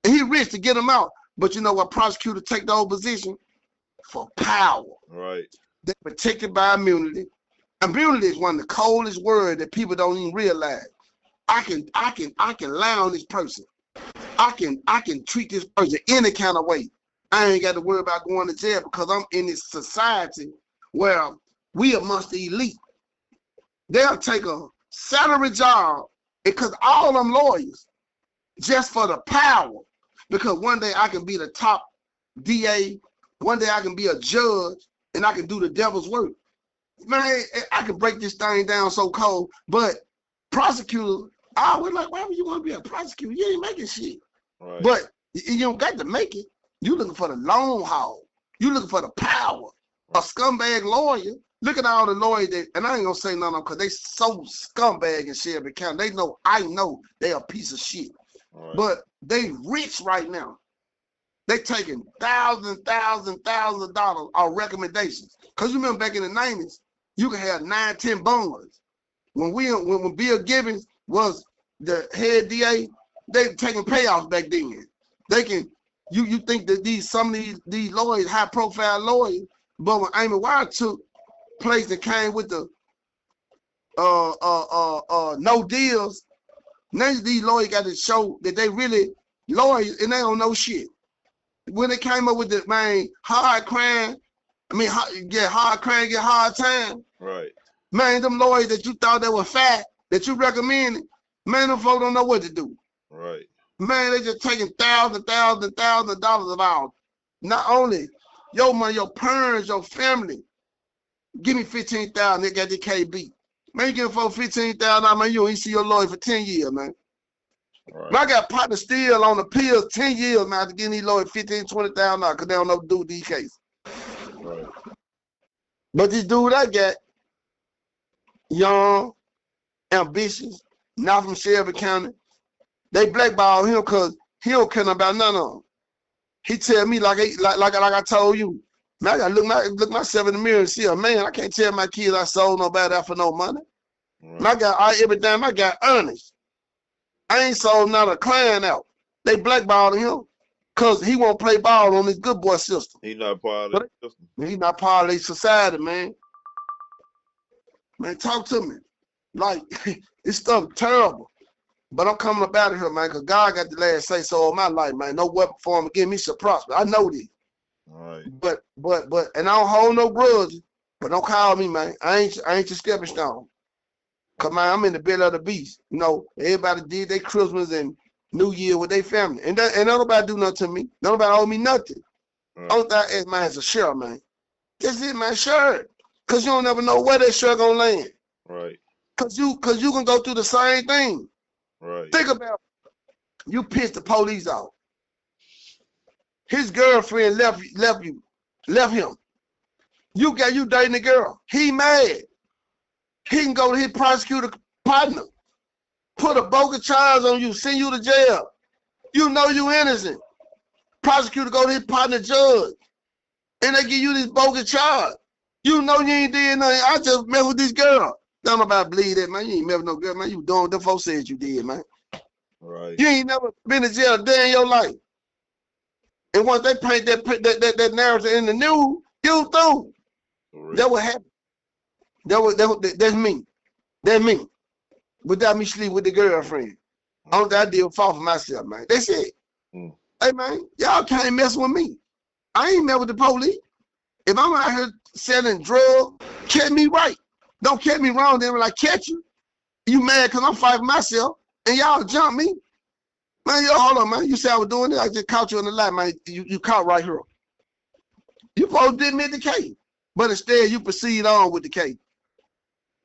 And he rich to get him out. But you know what prosecutors take the whole position? For power. Right. They're protected by immunity. Immunity is one of the coldest words that people don't even realize. I can lie on this person. I can treat this person any kind of way. I ain't got to worry about going to jail because I'm in this society where we amongst the elite. They'll take a salary job because all them lawyers just for the power. Because one day I can be the top DA, one day I can be a judge, and I can do the devil's work. Man, I can break this thing down so cold, but prosecutors, I always like, why would you want to be a prosecutor? You ain't making shit. Right. But you don't got to make it. You looking for the long haul. You looking for the power. A scumbag lawyer, look at all the lawyers that, and I ain't gonna say none of them because they so scumbag in Shelby County. I know they a piece of shit. Right. But they rich right now. They taking thousands of dollars on recommendations. Cause you remember back in the 90s, you could have 9, 10 bonds. When Bill Gibbons was the head DA, they were taking payoffs back then. They can, you think that some of these lawyers, high profile lawyers, but when Amy Wire took place and came with the no deals, now these lawyers got to show that they really lawyers and they don't know shit. When they came up with the hard crime, hard crime get hard time. Right. Man, them lawyers that you thought they were fat, that you recommended, man, them folks don't know what to do. Right. Man, they just taking thousands of dollars of ours. Not only your money, your parents, your family. Give me $15,000, they got the KB. Man, you give for $15,000, man, you ain't see your lawyer for 10 years, man. Right. Man, I got partner still on the pills 10 years, man, to give these lawyers $15,000, $20,000 because they don't know what to do with these cases. Right. But this dude I got, young, ambitious, not from Shelby County, they blackball him because he don't care about none of them. He tell me like I told you, man, I gotta look myself in the mirror and see a man. I can't tell my kids I sold nobody out for no money. Right. Every time I got earnest. I ain't sold not a client out. They blackballed him because he won't play ball on this good boy system. He not part of the system. He not part of their society, man. Man, talk to me. Like, this stuff terrible. But I'm coming up out of here, man, because God got the last say so in my life, man. No weapon formed against me shall prosper. I know this. Right. But, and I don't hold no grudge. But don't call me, man. I ain't your stepping stone. Cause man, I'm in the belly of the beast. You know, everybody did their Christmas and New Year with their family, and nobody do nothing to me. Nobody owe me nothing. Right. Only thing I ask, man, is a shirt, man. That's it, man, shirt. Cause you don't never know where that shirt gonna land. Right. Cause you can go through the same thing. Right. Think about it. You pissed the police off. His girlfriend left him. You dating the girl. He mad. He can go to his prosecutor partner, put a bogus charge on you, send you to jail. You know you innocent. Prosecutor go to his partner judge, and they give you this bogus charge. You know you ain't did nothing. I just met with this girl. Don't nobody believe that, man. You ain't met with no girl, man. You doing what the folks said you did, man. Right. You ain't never been to jail a day in your life. And once they paint that narrative in the news, you through. Right. That what happened. That's me. That's me. Without me sleep with the girlfriend. Only thing I did was fall for myself, man. That's it. Hey, man, y'all can't mess with me. I ain't met with the police. If I'm out here selling drugs, catch me right. Don't catch me wrong. Then like catch you. You mad because I'm fighting myself and y'all jump me. Man, yo, hold on, man. You say I was doing it. I just caught you in the lie, man. You caught right here. You supposed to admit the case. But instead, you proceed on with the case.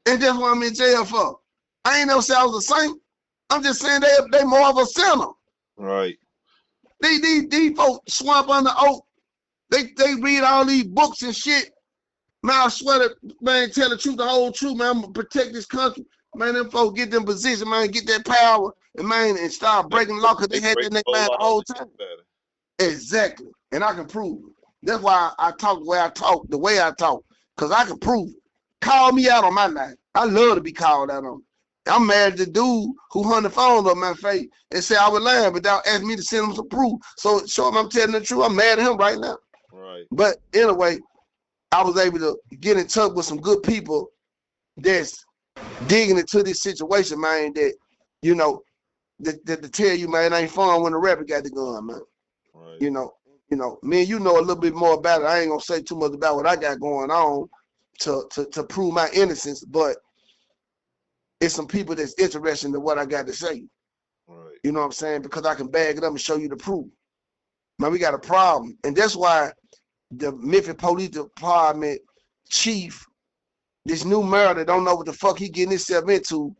And that's what I'm in jail for. I ain't never say I was a saint. I'm just saying they more of a sinner. Right. These folks swamp under oath. They read all these books and shit. Man, I swear to, man, tell the truth, the whole truth, man. I'm gonna protect this country. Man, them folks get them position, man, get that power, and man, and start breaking the law because they had that in their mind the whole time. Exactly. And I can prove it. That's why I talk the way I talk, because I can prove it. Call me out on my life. I love to be called out on. I'm mad at the dude who hung the phone on my face and said I was lying, but they'll ask me to send him some proof. So show him I'm telling the truth. I'm mad at him right now. Right. But anyway, I was able to get in touch with some good people that's digging into this situation, man, that, you know, that tell you, man, it ain't fun when the rapper got the gun, man. Right. You know, me and you know a little bit more about it. I ain't gonna say too much about what I got going on to prove my innocence, but it's some people that's interested in what I got to say. Right. You know what I'm saying? Because I can bag it up and show you the proof. Man, we got a problem. And that's why the Memphis Police Department chief, this new mayor that don't know what the fuck he getting himself into,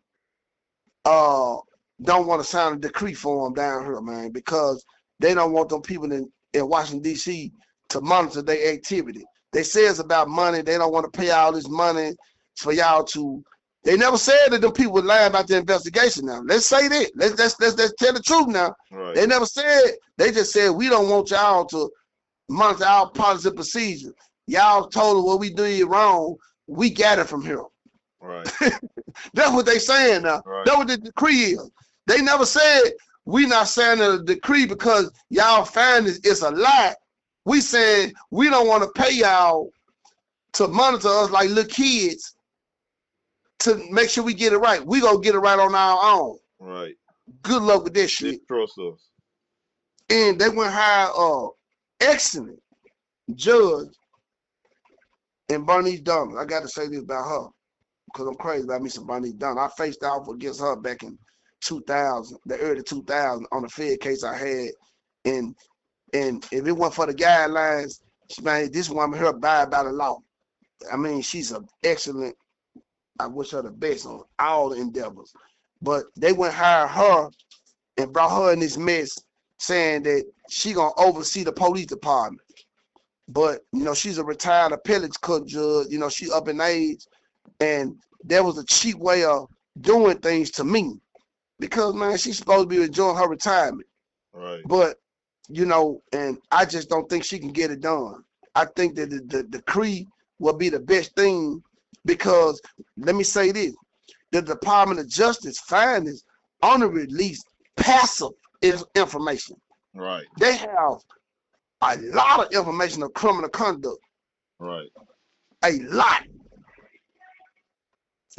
don't want to sign a decree for him down here, man, because they don't want them people in Washington, D.C. to monitor their activity. They say it's about money. They don't want to pay all this money for y'all to. They never said that them people were lying about the investigation now. Let's say that. Let's tell the truth now. Right. They never said, they just said, we don't want y'all to monitor our policy and procedure. Y'all told us what we did wrong. We got it from here. Right. That's what they saying now. Right. That's what the decree is. They never said, we not saying a decree because y'all find it's a lie. We saying we don't want to pay y'all to monitor us like little kids to make sure we get it right. We gonna get it right on our own. Right. Good luck with this shit. Trust us. And they went hire excellent judge and Bernice Dunn. I got to say this about her because I'm crazy about me some Bernice Dunn. I faced off against her back in 2000, the early 2000s on the Fed case I had. And if it weren't for the guidelines, man, this woman here abide by the law. I mean, she's an excellent. I wish her the best on all the endeavors. But they went hire her and brought her in this mess saying that she gonna oversee the police department. But, you know, she's a retired appellate court judge. You know, she up in age. And that was a cheap way of doing things to me. Because, man, she's supposed to be enjoying her retirement. Right. But, you know, and I just don't think she can get it done. I think that the decree will be the best thing because, let me say this, the Department of Justice findings only release passive information. Right. They have a lot of information of criminal conduct. Right. A lot.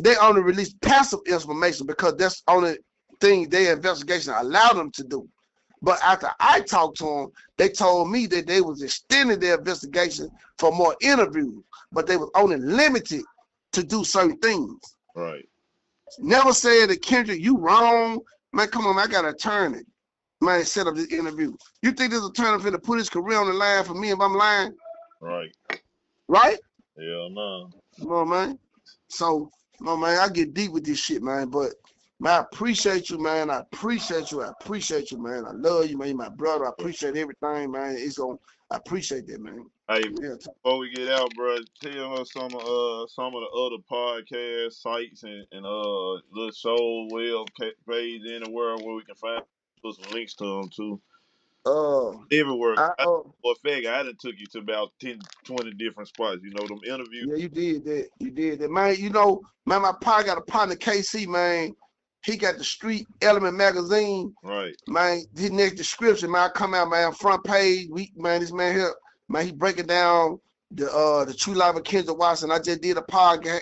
They only release passive information because that's the only thing their investigation allowed them to do. But after I talked to them, they told me that they was extending their investigation for more interviews, but they was only limited to do certain things. Right. Never said that Kendrick, you wrong. Man, come on, man, I got an attorney. Man, set up this interview. You think this attorney finna put his career on the line for me if I'm lying? Right. Right? Hell no. Come on, man. So, no, man, I get deep with this shit, man. But, man, I appreciate you, man. I appreciate you. I appreciate you, man. I love you, man. You're my brother. I appreciate everything, man. I appreciate that, man. Hey, Yeah. before we get out, bro, tell us some of the other podcast sites and little show web page in the world where we can find put some links to them too. Everywhere. For a fact, I done took you to about 10, 20 different spots. You know them interviews. Yeah, you did that. You did that, man. You know, man, my partner got a partner, KC, man. He got the Street Element magazine. Right. Man, his next description, man, I come out, man, front page. This man here, man, he breaking down the true life of Kendrick Watson. I just did a podcast,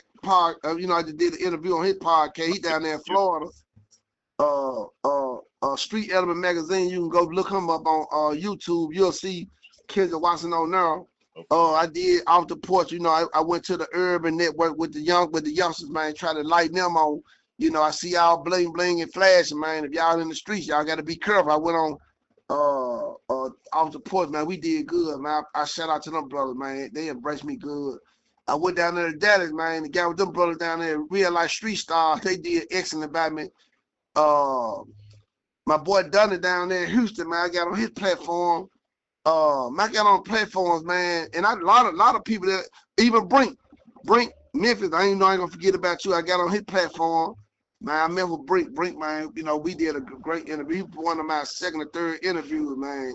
you know, I just did an interview on his podcast. He down there in Florida. Street Element magazine. You can go look him up on YouTube. You'll see Kendrick Watson on now. Okay. I did off the porch. You know, I went to the urban network with the youngsters, man, try to lighten them on. You know, I see y'all bling bling and flashing, man. If y'all in the streets, y'all got to be careful. I went on off the porch, man. We did good, man. I shout out to them brothers, man. They embraced me good. I went down there to Dallas, man. The guy with them brothers down there, real life street stars. They did excellent by me. My boy Dunny down there in Houston, man. I got on his platform. I got on platforms, man, and a lot of people that even Brink Memphis. I ain't gonna forget about you. I got on his platform, man. I remember Brink, man. You know, we did a great interview. He was one of my second or third interviews, man.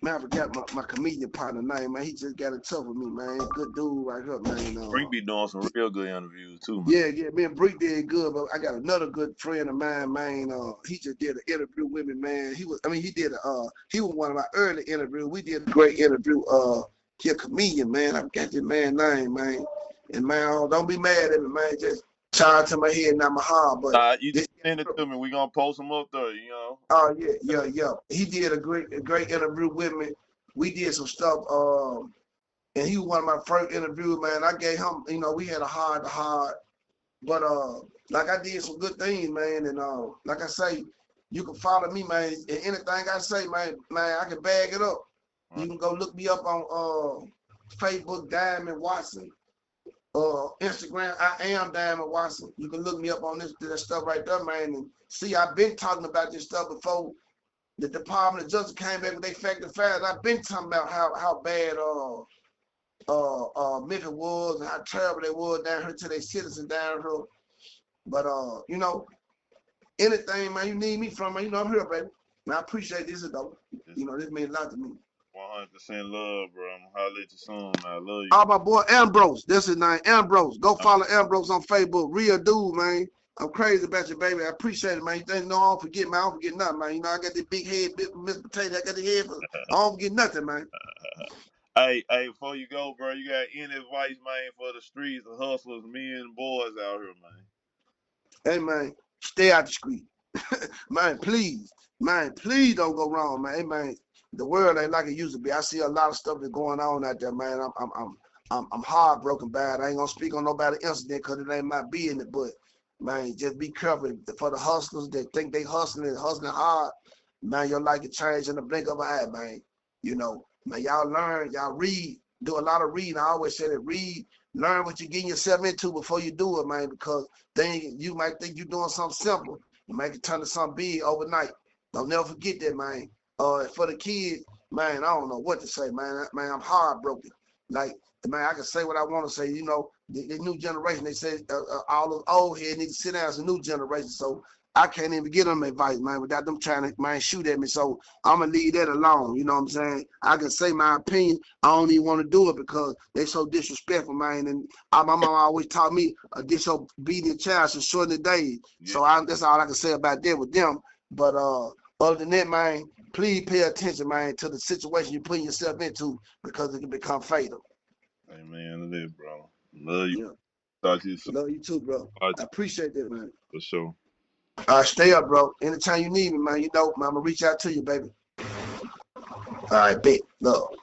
Man, I forgot my comedian partner name, man. He just got it tough with me, man. Good dude right here, man. Brink be doing some real good interviews too, man. Yeah, me and Brink did good, but I got another good friend of mine, man. He just did an interview with me, man. He was one of my early interviews. We did a great interview. He a comedian, man. I got this man name, man. And man, don't be mad at me, man. Just charge to my head, not my heart. But You just send it to me. We gonna post them up there, you know. Oh yeah. He did a great interview with me. We did some stuff. And he was one of my first interviews, man. I gave him, you know, we had a heart to heart. But like I did some good things, man. And like I say, you can follow me, man. And anything I say, man, I can bag it up. Right. You can go look me up on Facebook, Diamond Watson. Instagram, I am Diamond Watson. You can look me up on that stuff right there, man. And see, I've been talking about this stuff before the Department of Justice came back with their fact and facts. I've been talking about how bad Memphis was and how terrible they was down here to their citizens down here. But you know, anything, man, you need me from, man, you know, I'm here, baby. Man, I appreciate this though. You know, this means a lot to me. 100% love, bro. I'm gonna holler at you soon, man. I love you. My boy Ambrose. That's his name, Ambrose. Go follow Ambrose on Facebook. Real dude, man. I'm crazy about you, baby. I appreciate it, man. You know, I don't forget, man. I don't forget nothing, man. You know, I got this big head, big Mr. Potato. I got the head. I don't forget nothing, man. Hey, before you go, bro, you got any advice, man, for the streets, the hustlers, men and boys out here, man? Hey, man, stay out the street. Man, please don't go wrong, man. Hey, man, the world ain't like it used to be. I see a lot of stuff that's going on out there, man. I'm heartbroken by it. I ain't gonna speak on nobody's incident because it ain't my business, but man, just be careful for the hustlers that think they hustling hard. Man, your life can change in the blink of an eye, man. You know, man, y'all learn, y'all read, do a lot of reading. I always say that read, learn what you're getting yourself into before you do it, man, because then you might think you're doing something simple. You might turn to something big overnight. Don't never forget that, man. For the kids, man, I don't know what to say, man. Man, I'm heartbroken. Like, man, I can say what I want to say. You know, the new generation, they say all those old heads need to sit down as a new generation. So I can't even give them advice, man, without them trying to, man, shoot at me. So I'm going to leave that alone. You know what I'm saying? I can say my opinion. I don't even want to do it because they so disrespectful, man. And my mama always taught me a disobedient child should shorten the days. Yeah. So that's all I can say about that with them. But other than that, man, please pay attention, man, to the situation you're putting yourself into because it can become fatal. Hey, man, it is, bro. Love you. Yeah. Talk to you soon. Love you too, bro. I appreciate that, man. For sure. Stay up, bro. Anytime you need me, man, you know, I'm going to reach out to you, baby. All right, bet. Love.